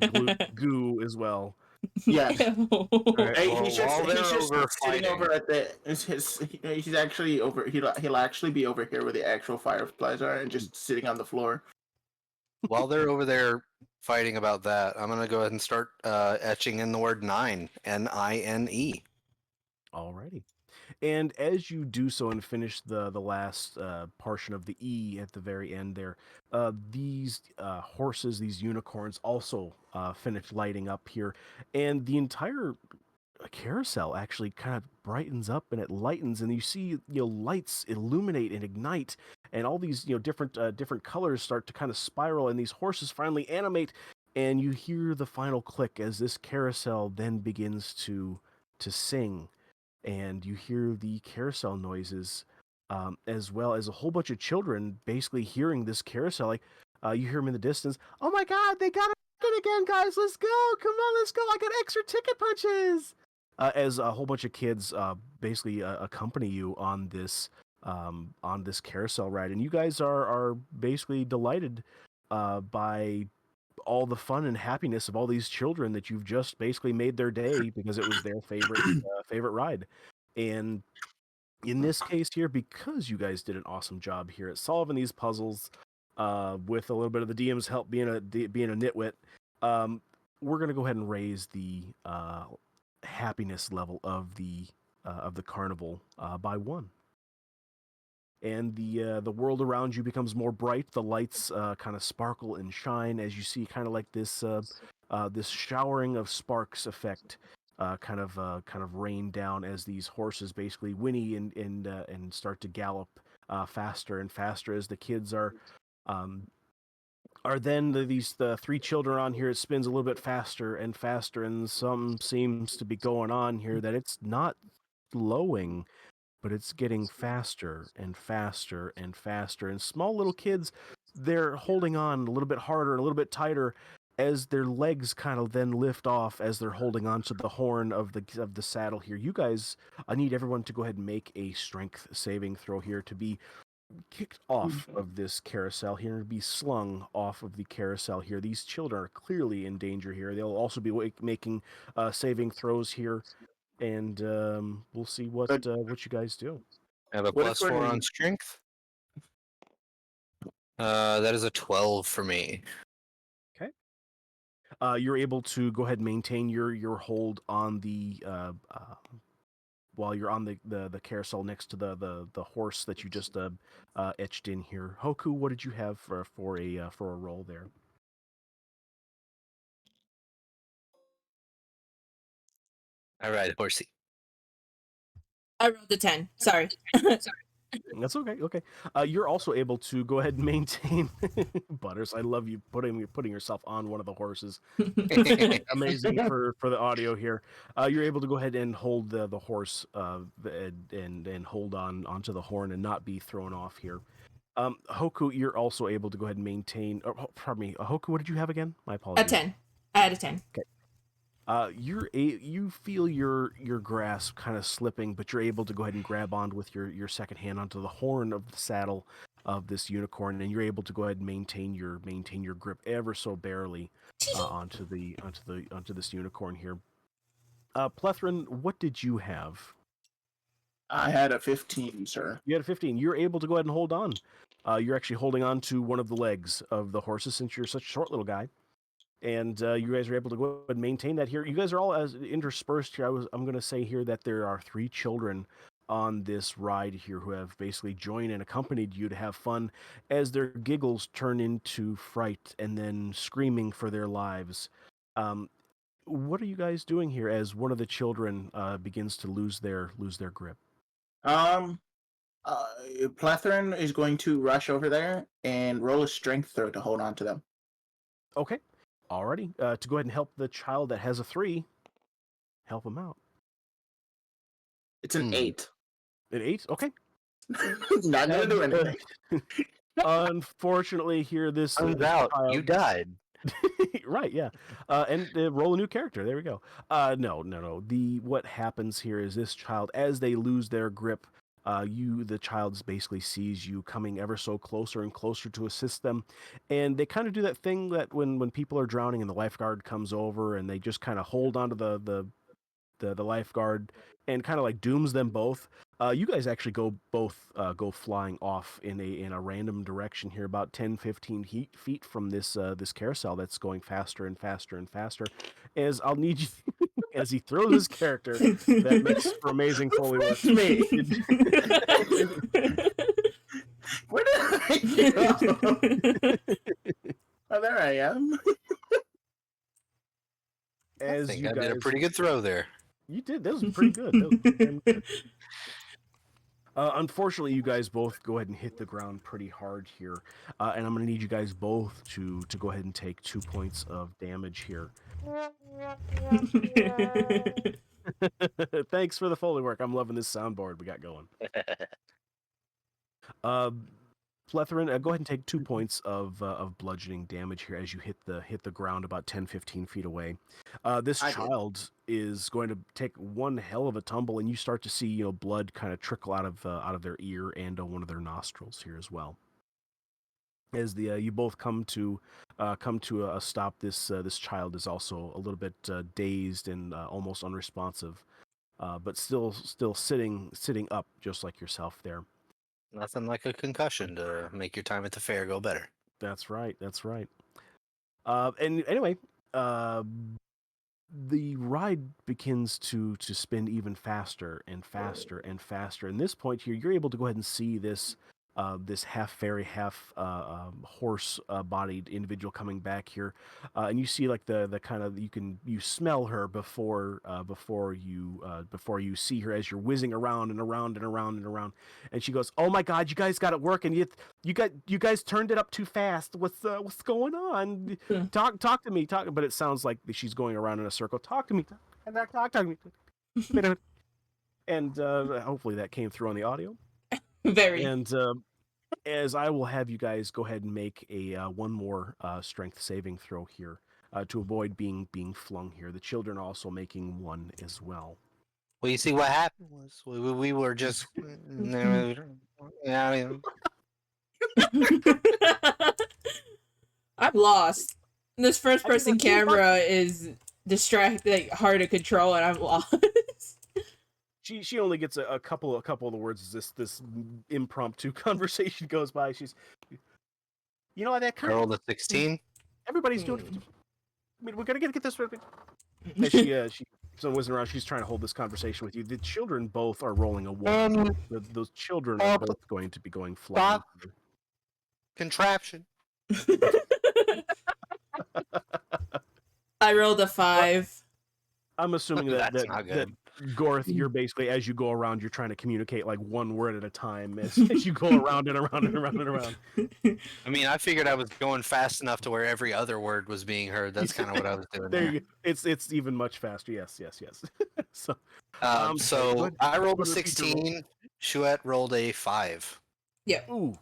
goo as well. Yes. Right. He's just over sitting fighting. over at the. He's actually over. He'll actually be over here where the actual fireflies are, and just sitting on the floor. While they're over there fighting about that, I'm gonna go ahead and start etching in the word nine, Nine. Alrighty. And as you do so and finish the last portion of the E at the very end there, these horses, these unicorns, also finish lighting up here, and the entire carousel actually kind of brightens up and it lightens, and you see lights illuminate and ignite, and all these different colors start to kind of spiral, and these horses finally animate, and you hear the final click as this carousel then begins to sing, and you hear the carousel noises, as well as a whole bunch of children basically hearing this carousel. Like, you hear them in the distance. Oh my God, they got it again, guys! Let's go! Come on, let's go! I got extra ticket punches. As a whole bunch of kids basically accompany you on this carousel ride, and you guys are basically delighted by all the fun and happiness of all these children that you've just basically made their day because it was their favorite ride. And in this case here, because you guys did an awesome job here at solving these puzzles, with a little bit of the DM's help being a nitwit, um, we're gonna go ahead and raise the happiness level of the carnival by 1. And the world around you becomes more bright. The lights kind of sparkle and shine as you see kind of like this showering of sparks effect kind of rain down as these horses basically whinny and start to gallop faster and faster as the kids um, are then the 3 children on here. It spins a little bit faster and faster, and some seems to be going on here that it's not slowing, but it's getting faster and faster and faster. And small little kids, they're holding on a little bit harder and a little bit tighter as their legs kind of then lift off as they're holding on to the horn of the saddle here. You guys, I need everyone to go ahead and make a strength saving throw here to be kicked off of this carousel here and be slung off of the carousel here. These children are clearly in danger here. They'll also be making saving throws here, and we'll see what you guys do. I have a What if +4 we're- on strength. That is a 12 for me. Okay. You're able to go ahead and maintain your hold on the while you're on the carousel next to the horse that you just etched in here. Hoku, what did you have for a roll there? All right, horsey. I rolled a 10. Sorry. That's okay. Okay. You're also able to go ahead and maintain Butters. I love you putting yourself on one of the horses. Amazing for the audio here. You're able to go ahead and hold the horse and hold onto the horn and not be thrown off here. Hoku, you're also able to go ahead and maintain. Pardon me, Hoku. What did you have again? My apologies. A 10. I had a 10. Okay. You feel your grasp kind of slipping, but you're able to go ahead and grab on with your second hand onto the horn of the saddle of this unicorn, and you're able to go ahead and maintain your grip ever so barely onto this unicorn here. Plethrin, what did you have? I had a 15, sir. You had a 15. You're able to go ahead and hold on. You're actually holding on to one of the legs of the horses since you're such a short little guy. And you guys are able to go ahead and maintain that here. You guys are all as interspersed here. I'm going to say here that there are 3 children on this ride here who have basically joined and accompanied you to have fun as their giggles turn into fright and then screaming for their lives. What are you guys doing here as one of the children begins to lose their grip? Plethrin is going to rush over there and roll a strength throw to hold on to them. Okay. Alrighty. To go ahead and help the child that has a 3, help him out. It's an 8. An 8? Okay. Not gonna do anything. Unfortunately, here this Turns out you died. Right, yeah. And roll a new character. There we go. No. What happens here is this child, as they lose their grip, the child basically sees you coming ever so closer and closer to assist them, and they kind of do that thing that when people are drowning and the lifeguard comes over and they just kind of hold onto the lifeguard and kind of like dooms them both. You guys actually go flying off in a random direction here, about 10-15 feet from this carousel that's going faster and faster and faster. As I'll need you, as he throws his character, that makes for amazing Foley work. Me. Where did I go? Oh, there I am. I As think you I guys did a pretty good throw there. You did. That was pretty good. That was pretty damn good. Unfortunately, you guys both go ahead and hit the ground pretty hard here, and I'm going to need you guys both to go ahead and take 2 points of damage here. Thanks for the Foley work. I'm loving this soundboard we got going. Plethrin, go ahead and take 2 points of bludgeoning damage here as you hit the ground about 10-15 feet away. This child is going to take one hell of a tumble, and you start to see blood kind of trickle out of their ear and one of their nostrils here as well. As you both come to a stop, this child is also a little bit dazed and almost unresponsive, but still sitting up just like yourself there. Nothing like a concussion to make your time at the fair go better. That's right. That's right. And anyway, the ride begins to spin even faster and faster and faster. And this point here, you're able to go ahead and see this half fairy, half horse bodied individual coming back here, and you see like the kind of you smell her before you see her as you're whizzing around and around and around and around, and she goes, "Oh my God, you guys got it working! You guys turned it up too fast. What's going on? Talk to me. Talk." But it sounds like she's going around in a circle. Talk to me. Talk to me. And hopefully that came through on the audio. Very. And as I will have you guys go ahead and make a one more strength saving throw here to avoid being flung here. The children are also making one as well. Well, you see, what happened was we were just. Yeah, I'm lost. This first I did person not keep up. camera is distracting, hard to control, and I'm lost. She only gets a couple of the words as this impromptu conversation goes by. She's, that I rolled a 16. everybody's doing. I mean, we're gonna get this. As she whizzing around, she's trying to hold this conversation with you. The children both are rolling a 1. Those children are both going to be going flying. Contraption. I rolled a 5. I'm assuming that That's not good. Gorth, you're basically, as you go around, you're trying to communicate like one word at a time as you go around and around and around and around. I mean, I figured I was going fast enough to where every other word was being heard. That's kind of what I was doing. There you go. It's even much faster. Yes. So, so I rolled a 16. Chouette rolled a 5. Yep. Ooh,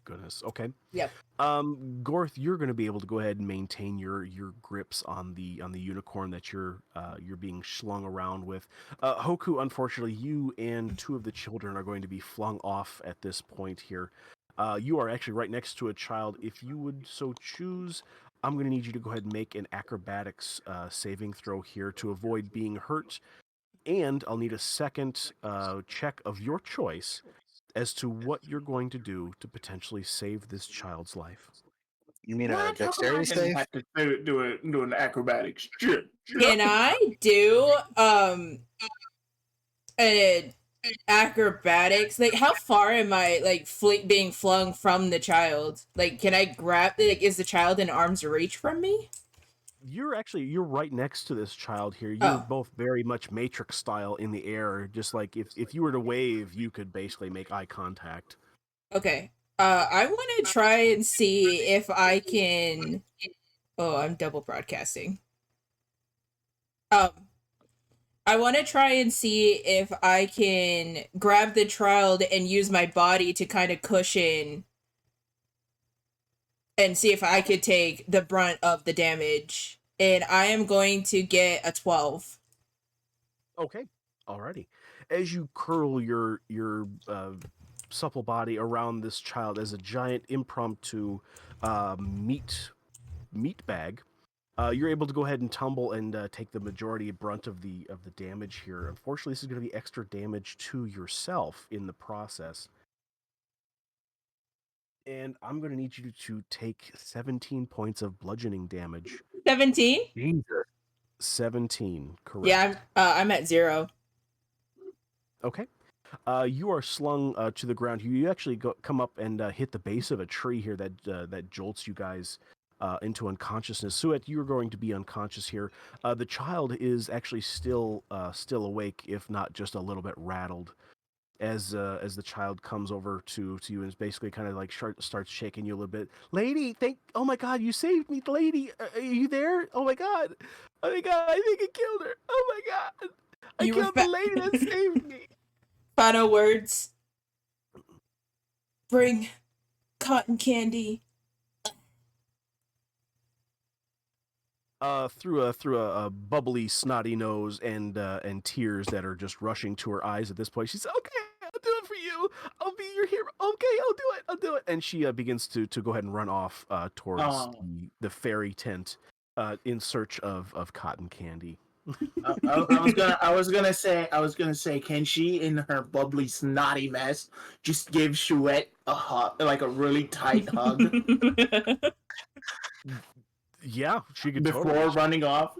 goodness. Okay. Yep. Gorth, you're going to be able to go ahead and maintain your grips on the unicorn that you're being slung around with. Hoku, unfortunately, you and 2 of the children are going to be flung off at this point here. You are actually right next to a child. If you would so choose, I'm going to need you to go ahead and make an acrobatics saving throw here to avoid being hurt, and I'll need a second check of your choice as to what you're going to do to potentially save this child's life. You mean a dexterity save? Have to do an acrobatics. Shit. Can I do an acrobatics? Like, how far am I like being flung from the child? Like, can I grab? Like, is the child in arm's reach from me? You're right next to this child here. You're both very much Matrix style in the air. Just like if you were to wave, you could basically make eye contact. Okay. I want to try and see if I can. Oh, I'm double broadcasting. I want to try and see if I can grab the child and use my body to kind of cushion and see if I could take the brunt of the damage. And I am going to get a 12. Okay. Alrighty. As you curl your supple body around this child as a giant impromptu meat bag, you're able to go ahead and tumble and take the majority brunt of the damage here. Unfortunately, this is going to be extra damage to yourself in the process. And I'm going to need you to take 17 points of bludgeoning damage. 17? Jesus. 17, correct. Yeah, I'm at 0. Okay. You are slung to the ground. You actually come up and hit the base of a tree here that jolts you guys into unconsciousness. Suet, you are going to be unconscious here. The child is actually still awake, if not just a little bit rattled. As the child comes over to you and is basically kind of like starts shaking you a little bit. Lady, oh my God, you saved me, lady. Are you there? Oh my God, I think I killed her. Oh my God, I You were killed the lady that saved me. Final words. Bring cotton candy. Through a bubbly, snotty nose and tears that are just rushing to her eyes at this point. She says, "Okay, I'll do it for you. I'll be your hero. Okay, I'll do it." And she begins to go ahead and run off towards Oh, the fairy tent in search of cotton candy. I was gonna say, can she, in her bubbly, snotty mess, just give Chouette a hug, like a really tight hug, Yeah, she could totally. before running off?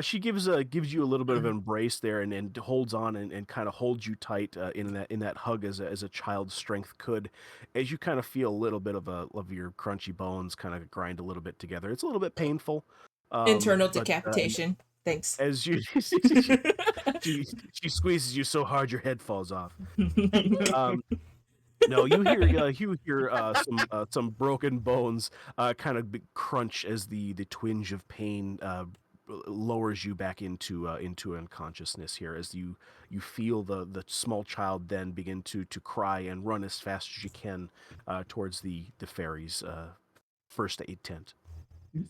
She gives you a little bit of embrace there, and holds on and kind of holds you tight in that hug as a child's strength could, as you kind of feel a little bit of your crunchy bones kind of grind a little bit together. It's a little bit painful, Internal but decapitation. Thanks. as you she, she squeezes you so hard your head falls off. Um, no, you hear some broken bones kind of crunch as the twinge of pain lowers you back into unconsciousness here, as you feel the small child then begin to cry and run as fast as you can towards the fairy's first aid tent.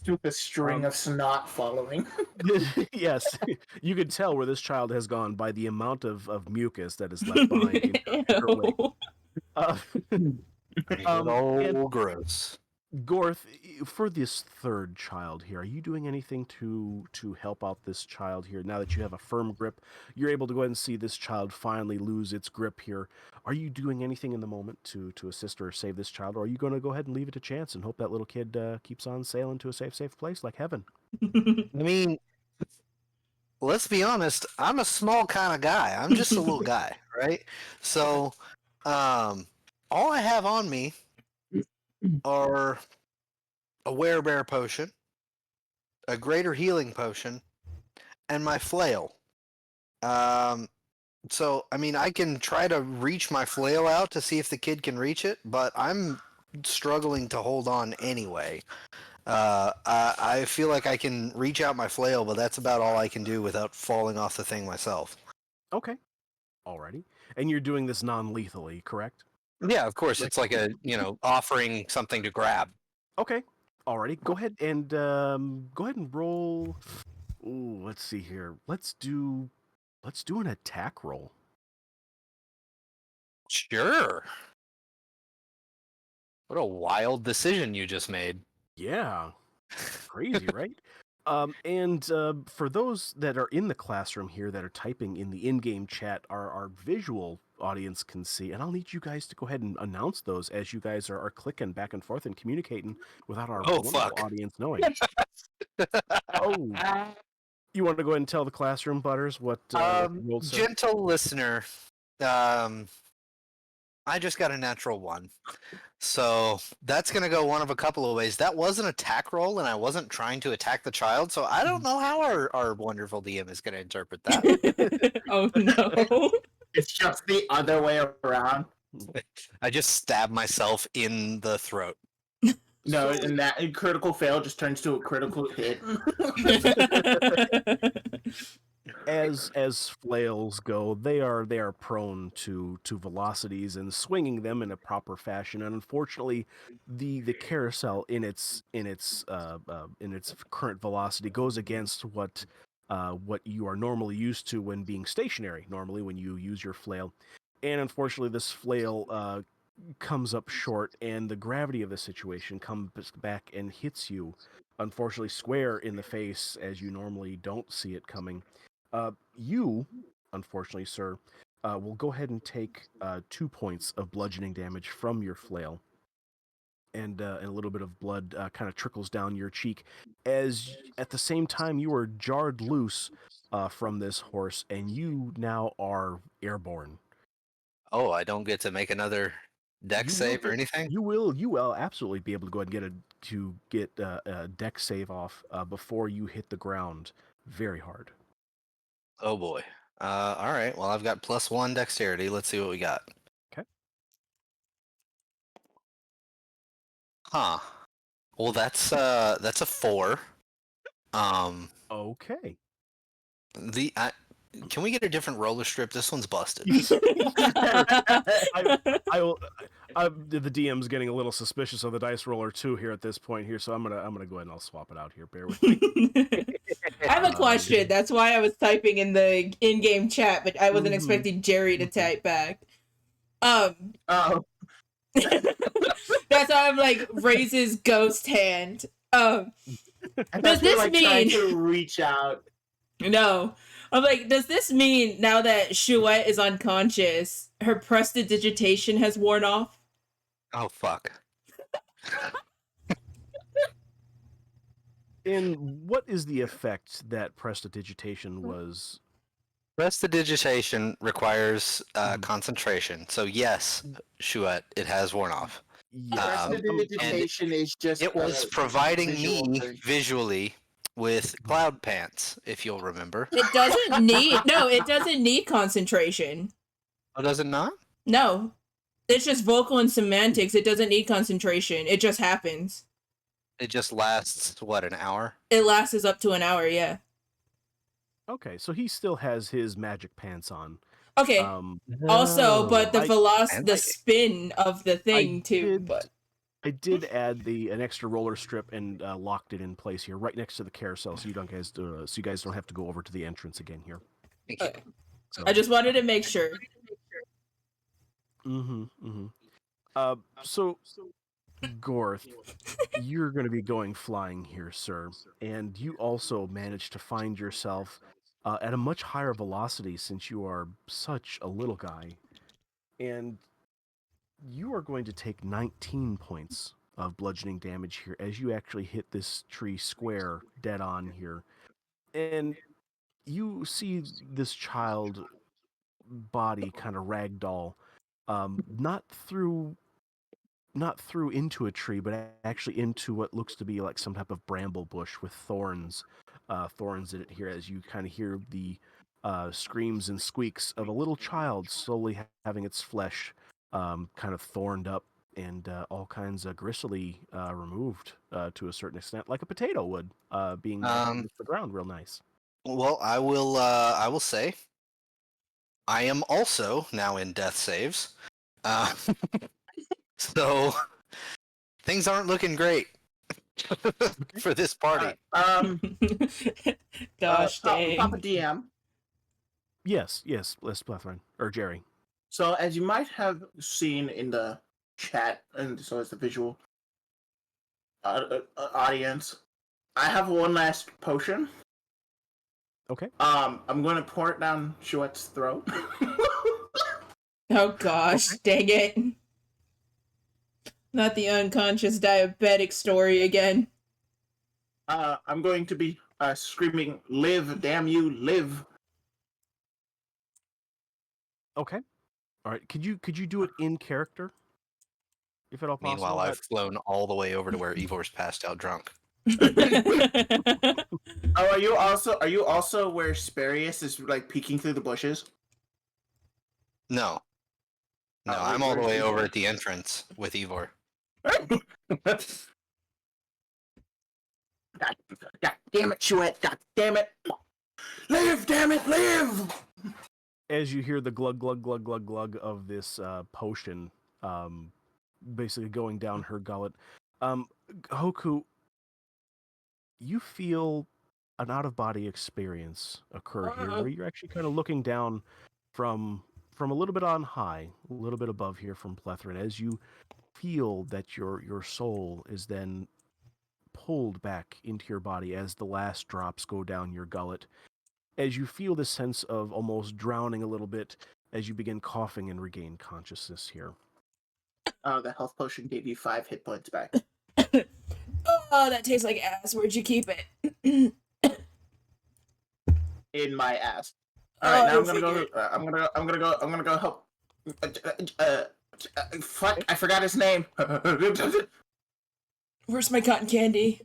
With a string of snot following. Yes, you could tell where this child has gone by the amount of mucus that is left behind in her wake. Ew. Uh, Good and old gross. Gorth, for this third child here, are you doing anything to help out this child here? Now that you have a firm grip, you're able to go ahead and see this child finally lose its grip here. Are you doing anything in the moment to assist or save this child, or are you going to go ahead and leave it to chance and hope that little kid keeps on sailing to a safe place like heaven? I mean, let's be honest. I'm a small kind of guy. I'm just a little guy, right? So, all I have on me are a werebear potion, a greater healing potion, and my flail. Um, so I mean, I can try to reach my flail out to see if the kid can reach it, but I'm struggling to hold on anyway. I feel like I can reach out my flail, but that's about all I can do without falling off the thing myself. Okay, alrighty. And you're doing this non-lethally, correct? Yeah, of course. It's like a offering something to grab. Okay, alrighty. Go ahead and roll. Ooh, let's see here. Let's do an attack roll. Sure. What a wild decision you just made. Yeah, crazy, right? And for those that are in the classroom here that are typing in the in-game chat, our visual audience can see, and I'll need you guys to go ahead and announce those as you guys are clicking back and forth and communicating without our Oh, wonderful fuck. audience knowing. Oh, you want to go ahead and tell the classroom, Butters, what you rolled, sir? Gentle listener, I just got a natural one. So that's going to go one of a couple of ways. That was an attack roll, and I wasn't trying to attack the child, so I don't know how our wonderful DM is going to interpret that. Oh no. It's just the other way around. I just stabbed myself in the throat. No, and that critical fail just turns to a critical hit. As flails go, they are prone to velocities and swinging them in a proper fashion. And unfortunately, the carousel in its current velocity goes against what you are normally used to when being stationary. Normally, when you use your flail, and unfortunately, this flail comes up short, and the gravity of the situation comes back and hits you, unfortunately, square in the face, as you normally don't see it coming. You, unfortunately, sir, will go ahead and take 2 points of bludgeoning damage from your flail, and a little bit of blood kind of trickles down your cheek, as at the same time you are jarred loose from this horse, and you now are airborne. Oh, I don't get to make another deck save or anything? You will absolutely be able to go ahead and to get a deck save off before you hit the ground very hard. Oh boy. All right. Well, I've got +1 dexterity. Let's see what we got. Okay. Huh. Well, that's a 4. Um, Okay. can we get a different roller strip? This one's busted. I will. The DM's getting a little suspicious of the dice roller too here at this point here, so I'm gonna go ahead and I'll swap it out here. Bear with me. I have a question. That's why I was typing in the in-game chat, but I wasn't expecting Jerry to type back. Oh, That's how I'm like raises ghost hand. I Does thought you were, this like, trying mean to reach out? no? I'm like, does this mean now that Chouette is unconscious, her prestidigitation has worn off? Oh fuck. And what is the effect that prestidigitation was? Prestidigitation requires Mhm. concentration. So yes, Chouette, it has worn off. Yes. Prestidigitation is just It was a providing visual me thing. visually with cloud pants, if you'll remember. It doesn't need it doesn't need concentration. Oh, does it not? No. It's just vocal and semantics. It doesn't need concentration. It just happens. It just lasts what, an hour? It lasts up to an hour, yeah. Okay, so he still has his magic pants on. Okay. Also, but the I- the spin of the thing too. did- But I did add an extra roller strip and locked it in place here, right next to the carousel, so you guys don't have to go over to the entrance again here. okay. I just wanted to make sure. So Gorth, you're going to be going flying here, sir, and you also managed to find yourself at a much higher velocity since you are such a little guy, and you are going to take 19 points of bludgeoning damage here as you actually hit this tree square dead on here. And you see this child body kind of ragdoll, not through into a tree, but actually into what looks to be like some type of bramble bush with thorns in it here, as you kind of hear the screams and squeaks of a little child slowly having its flesh kind of thorned up and all kinds of gristly removed to a certain extent, like a potato would, being to the ground real nice. Well, I will say I am also now in death saves. So things aren't looking great for this party. Gosh dang. Papa DM. Yes, Les Plethrin, or Jerry. So, as you might have seen in the chat, and so as the visual audience, I have one last potion. Okay. I'm going to pour it down Chouette's throat. Oh gosh, dang it. Not the unconscious diabetic story again. I'm going to be screaming, "Live, damn you, live!" Okay. All right. Could you do it in character, if at all possible? Meanwhile, I've flown all the way over to where Ivor's passed out drunk. Oh, are you also where Sparius is like peeking through the bushes? No, I'm all the way over at the entrance with Ivor. God damn it, Chouette! God damn it! Live, damn it, live! As you hear the glug glug glug glug glug of this potion, basically going down her gullet, Hoku, you feel an out of body experience occur here, where you're actually kind of looking down from a little bit on high, a little bit above here from Plethrin, as you feel that your soul is then pulled back into your body as the last drops go down your gullet, as you feel this sense of almost drowning a little bit as you begin coughing and regain consciousness here. Oh, the health potion gave you 5 hit points back. Oh, that tastes like ass. Where'd you keep it? In my ass. All right, now I'm gonna go help. Fuck! I forgot his name. Where's my cotton candy?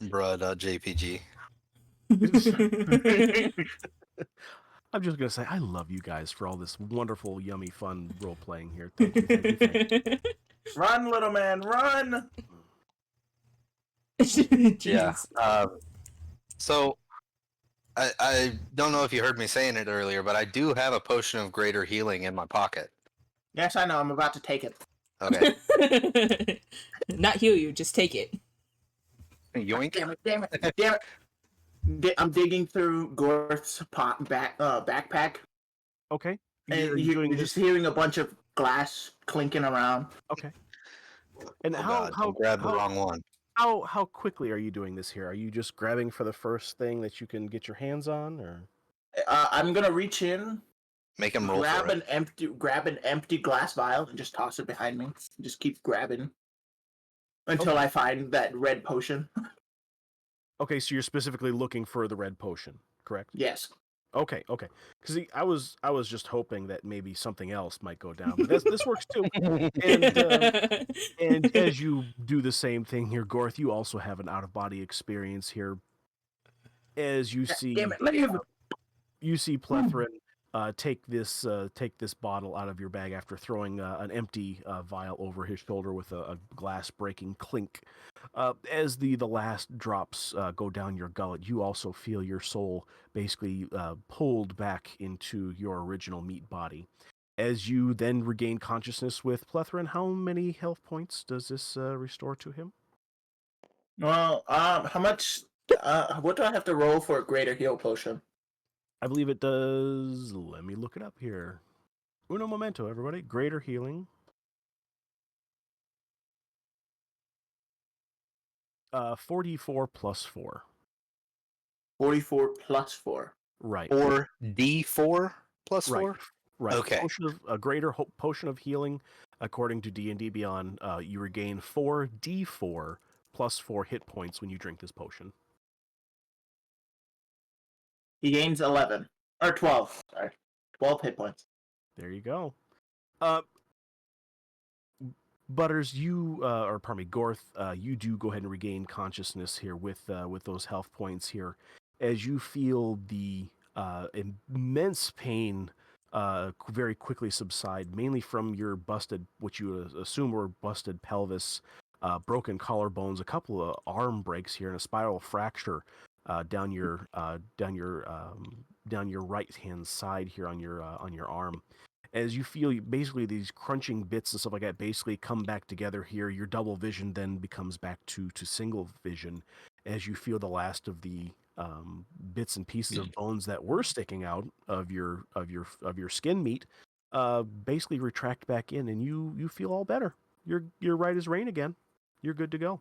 Bruh.jpg. I'm just gonna say I love you guys for all this wonderful, yummy, fun role playing here. Thank you, thank you, thank you. Run, little man, run! Yeah. Jeez. So I don't know if you heard me saying it earlier, but I do have a potion of greater healing in my pocket. Yes, I know. I'm about to take it. Okay. Not heal you, just take it. Yoink. Damn it! Damn it! Damn it! I'm digging through Gorth's backpack, Okay. and Are you doing you're this? just hearing a bunch of glass clinking around. Okay. And Oh god, don't grab the wrong one. how quickly are you doing this here? Are you just grabbing for the first thing that you can get your hands on, or? I'm gonna reach in, Make him roll grab for it. grab an empty glass vial, and just toss it behind me. Just keep grabbing until I find that red potion. Okay, so you're specifically looking for the red potion, correct? Yes. Okay. Because I was just hoping that maybe something else might go down, but this works too. And as you do the same thing here, Gorth, you also have an out of body experience here. As you see, Damn it! Leave. you see Plethrin take this bottle out of your bag after throwing an empty vial over his shoulder with a glass breaking clink. As the last drops go down your gullet, you also feel your soul basically pulled back into your original meat body. As you then regain consciousness with Plethrin, how many health points does this restore to him? Well, how much? What do I have to roll for a greater heal potion? I believe it does. Let me look it up here. Uno momento, everybody. Greater healing. 44 plus 4. 44 plus 4. Right. Or D4 plus Right. 4? Right. Okay. A greater potion of healing, according to D&D Beyond, you regain 4d4 plus 4 hit points when you drink this potion. He gains 11 or 12. Sorry, 12 hit points. There you go. Butters, you or pardon me, Gorth, you do go ahead and regain consciousness here with those health points here, as you feel the immense pain very quickly subside, mainly from your busted, what you assume were busted pelvis, broken collarbones, a couple of arm breaks here, and a spiral fracture down your right hand side here on your arm. As you feel basically these crunching bits and stuff like that basically come back together here, your double vision then becomes back to single vision as you feel the last of the bits and pieces of bones that were sticking out of your skin meat basically retract back in, and you feel all better. You're right as rain again. You're good to go.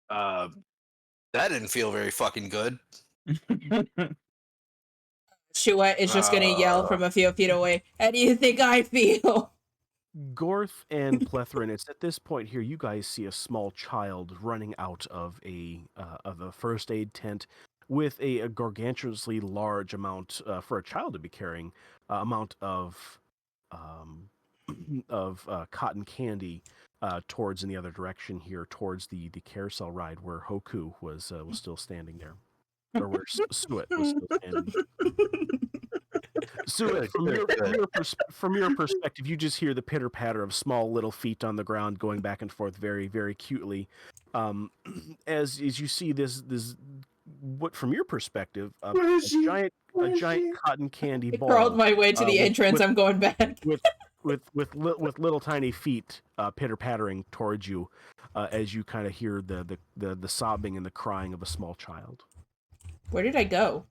That didn't feel very fucking good. Chouette is just gonna yell from a few feet away. How do you think I feel? Gorth and Plethrin, it's at this point here you guys see a small child running out of a first aid tent with a gargantuously large amount for a child to be carrying amount of cotton candy towards in the other direction here towards the carousel ride where Hoku was still standing there, or where Suet was still standing. So from your perspective, you just hear the pitter patter of small little feet on the ground going back and forth very very cutely. As you see this what from your perspective a giant cotton candy I ball crawled my way to the with- entrance. I'm going back. with little tiny feet pitter pattering towards you as you kind of hear the sobbing and the crying of a small child. Where did I go?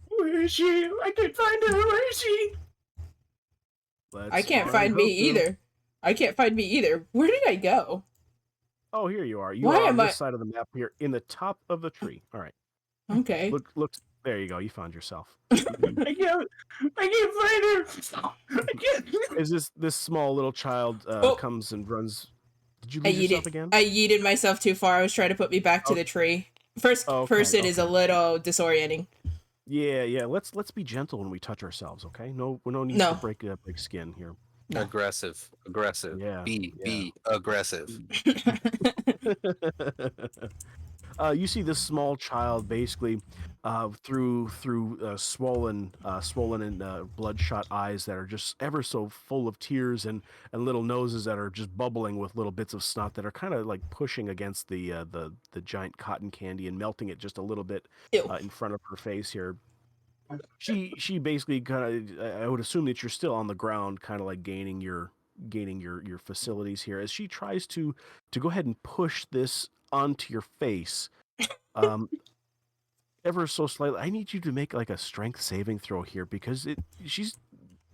Where is she? I can't find her. Where is she? I can't find me either. I can't find me either. Where did I go? Oh, here you are. You Why are on am this I- side of the map here, in the top of the tree. All right. Okay. Look. There you go. You found yourself. I can't find her. I can't. As this small little child Oh. comes and runs. Did you I lose yourself yeeted, again? I yeeted myself too far. I was trying to put me back to the tree. First it is a little disorienting. Yeah. Let's be gentle when we touch ourselves, okay? No need No. to break skin here. No. Aggressive. Yeah, Be aggressive. You see this small child basically through swollen and bloodshot eyes that are just ever so full of tears and little noses that are just bubbling with little bits of snot that are kind of like pushing against the giant cotton candy and melting it just a little bit Ew. in front of her face here. She basically kind of, I would assume that you're still on the ground, kind of like gaining your facilities here as she tries to go ahead and push this onto your face, um, ever so slightly. I need you to make like a strength saving throw here because she's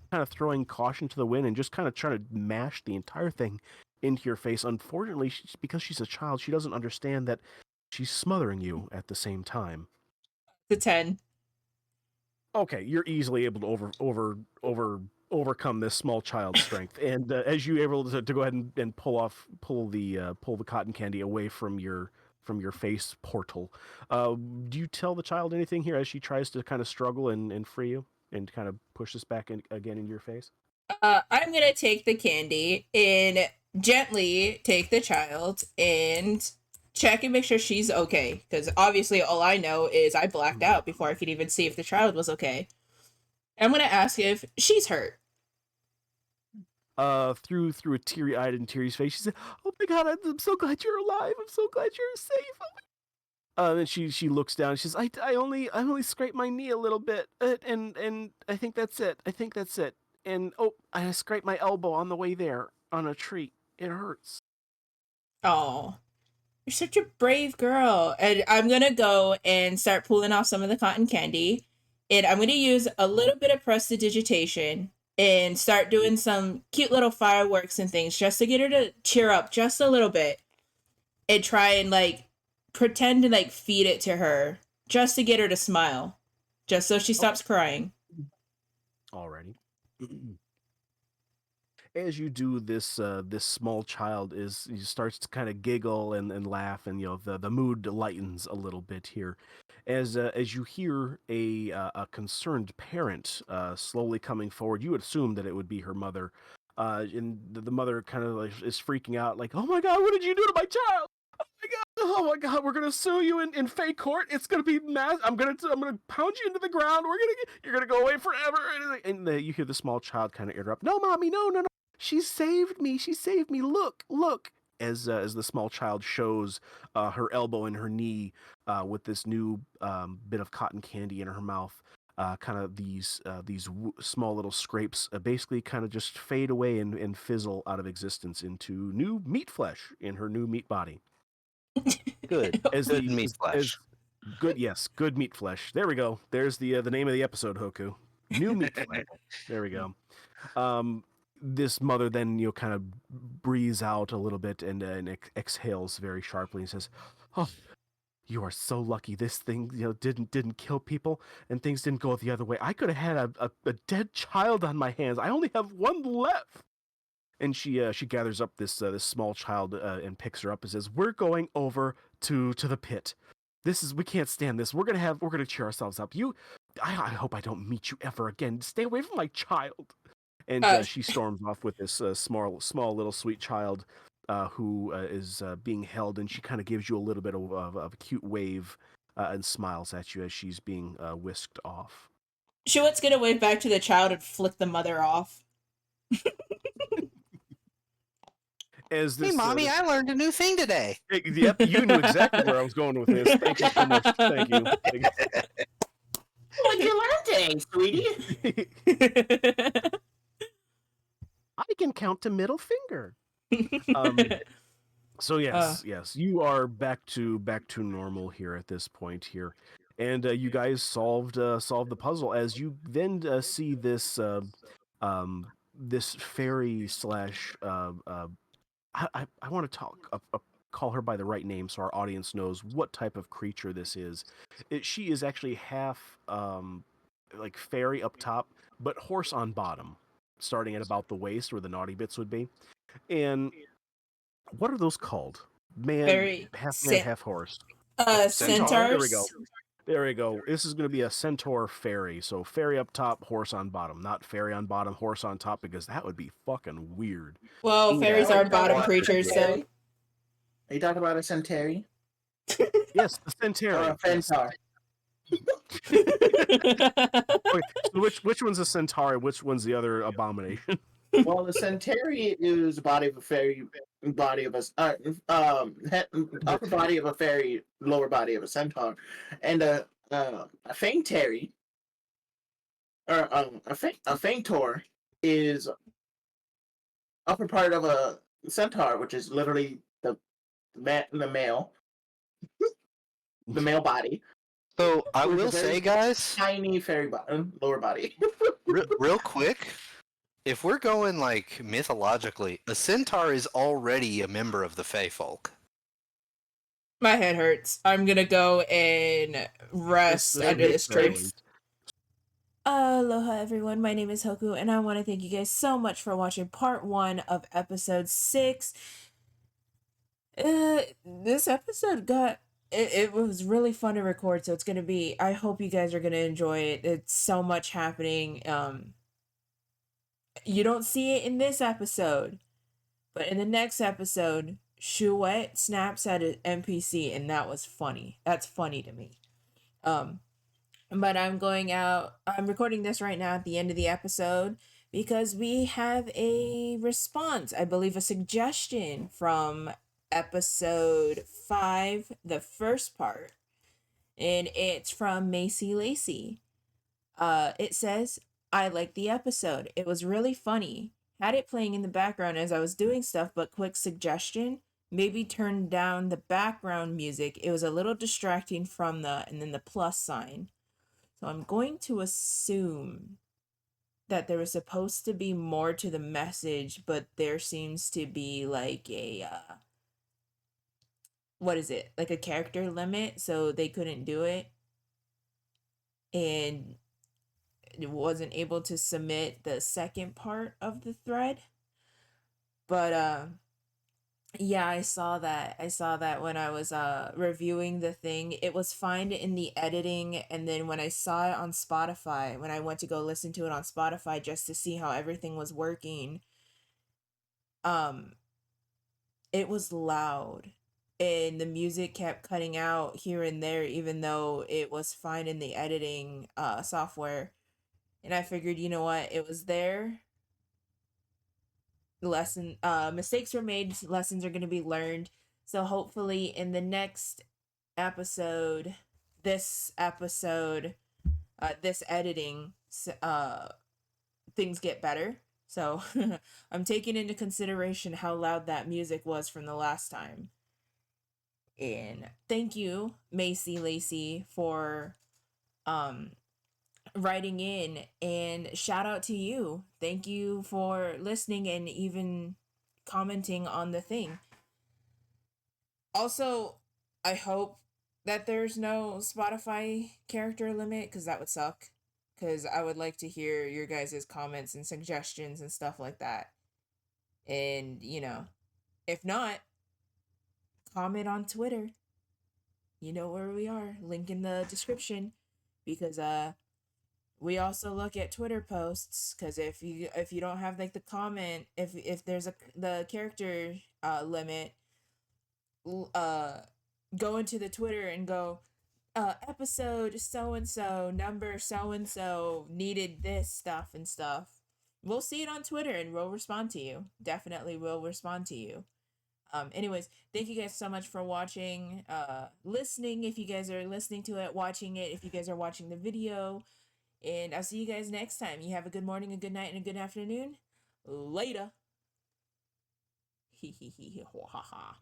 kind of throwing caution to the wind and just kind of trying to mash the entire thing into your face. Unfortunately, because she's a child, she doesn't understand that she's smothering you at the same time. The 10. Okay, you're easily able to overcome this small child's strength, and as you're able to go ahead and pull the cotton candy away from your face portal, do you tell the child anything here as she tries to kind of struggle and free you and kind of push this back again into your face? I'm gonna take the candy and gently take the child and check and make sure she's okay. Because obviously, all I know is I blacked out before I could even see if the child was okay. I'm gonna ask if she's hurt. Through a teary-eyed and teary face, she said, "Oh my God, I'm so glad you're alive. I'm so glad you're safe." Then she looks down. She says, "I only scraped my knee a little bit, and I think that's it. I think that's it. And oh, I scraped my elbow on the way there on a tree. It hurts." Oh, you're such a brave girl. And I'm gonna go and start pulling off some of the cotton candy. And I'm gonna use a little bit of prestidigitation and start doing some cute little fireworks and things just to get her to cheer up just a little bit. And try and like pretend to like feed it to her just to get her to smile. Just so she stops crying. Alrighty. As you do this, this small child he starts to kind of giggle and laugh, and the mood lightens a little bit here, as you hear a concerned parent slowly coming forward. You would assume that it would be her mother, and the mother kind of like is freaking out, like, "Oh my God, what did you do to my child? Oh my God, we're gonna sue you in fake court. It's gonna be mass. I'm gonna pound you into the ground. You're gonna go away forever." You hear the small child kind of interrupt. "No, mommy, no, no, no. She saved me. She saved me. Look, look." As the small child shows her elbow and her knee with this new bit of cotton candy in her mouth. Kind of these small little scrapes basically kind of just fade away and fizzle out of existence into new meat flesh in her new meat body. Good. As Good the meat flesh. good, yes, good meat flesh. There we go. There's the name of the episode, Hoku. New meat flesh. There we go. This mother then kind of breathes out a little bit and exhales very sharply and says, "Oh, you are so lucky. This thing didn't kill people and things didn't go the other way. I could have had a dead child on my hands. I only have one left." And she gathers up this small child and picks her up and says, "We're going over to the pit. We can't stand this. We're gonna cheer ourselves up. I hope I don't meet you ever again. Stay away from my child." And Uh, she storms off with this small little sweet child who is being held, and she kind of gives you a little bit of a cute wave and smiles at you as she's being whisked off. Chewette's gonna wave back to the child and flick the mother off. As Hey, this, mommy, I learned a new thing today. yep, you knew exactly where I was going with this. Thank you so much. Thank you. What'd you learn today, sweetie? I can count to middle finger. So yes, you are back to normal here at this point here, and you guys solved the puzzle as you then see this fairy slash I want to call her by the right name so our audience knows what type of creature this is. She is actually half like fairy up top, but horse on bottom, starting at about the waist where the naughty bits would be. And what are those called? Very Half man, half horse. Centaur. There we go. centaurs. There we go. This is going to be a centaur fairy. So fairy up top, horse on bottom. Not fairy on bottom, horse on top, because that would be fucking weird. Well, fairies Oh, Yeah. are you talking bottom about What? a creatures, so. centauri? Are you talking about a centauri Yes, the or centauri. a Yes. centaur? Okay, so which one's a centauri? Which one's the other abomination? Well, the centauri is the body of a fairy, body of a upper body of a fairy, lower body of a centaur, and a faintary or a faintor is upper part of a centaur, which is literally the male body, So I with a will very say, guys, tiny fairy lower body. real quick, if we're going like mythologically, a centaur is already a member of the Fey folk. My head hurts. I'm gonna go and rest This under is this tree. fairies. Aloha everyone, my name is Hoku and I want to thank you guys so much for watching part 1 of episode 6. This episode it was really fun to record, so it's gonna be, I hope you guys are gonna enjoy it. It's so much happening. You don't see it in this episode, but in the next episode, Chouette snaps at an NPC and that was funny. That's funny to me. But I'm recording this right now at the end of the episode because we have a response, I believe a suggestion from episode 5, the first part. And it's from Macy Lacey. It says, I liked the episode. It was really funny. Had it playing in the background as I was doing stuff, but quick suggestion, maybe turn down the background music. It was a little distracting from and then the plus sign. So I'm going to assume that there was supposed to be more to the message, but there seems to be like a what is it? Like a character limit, so they couldn't do it and wasn't able to submit the second part of the thread. But yeah, I saw that. I saw that when I was reviewing the thing. It was fine in the editing, and then when I saw it on Spotify, when I went to go listen to it on Spotify just to see how everything was working, um it was loud and the music kept cutting out here and there even though it was fine in the editing software. And I figured, you know what, it was there. Mistakes were made, lessons are going to be learned. So hopefully in the next episode, this episode, this editing, things get better. So I'm taking into consideration how loud that music was from the last time. And thank you, Macy Lacey, for writing in, and shout out to you. Thank you for listening and even commenting on the thing. Also, I hope that there's no Spotify character limit, because that would suck. Because I would like to hear your guys' comments and suggestions and stuff like that. And, if not, comment on Twitter. You know where we are. Link in the description. Because, we also look at Twitter posts, because if you don't have like the comment, if there's the character limit, go into the Twitter and go, episode so and so, number so and so needed this stuff and stuff. We'll see it on Twitter and we'll respond to you. Definitely will respond to you. Anyways, thank you guys so much for watching, listening if you guys are listening to it, watching it if you guys are watching the video. And I'll see you guys next time. You have a good morning, a good night, and a good afternoon. Later. Hee hee hee ha ha.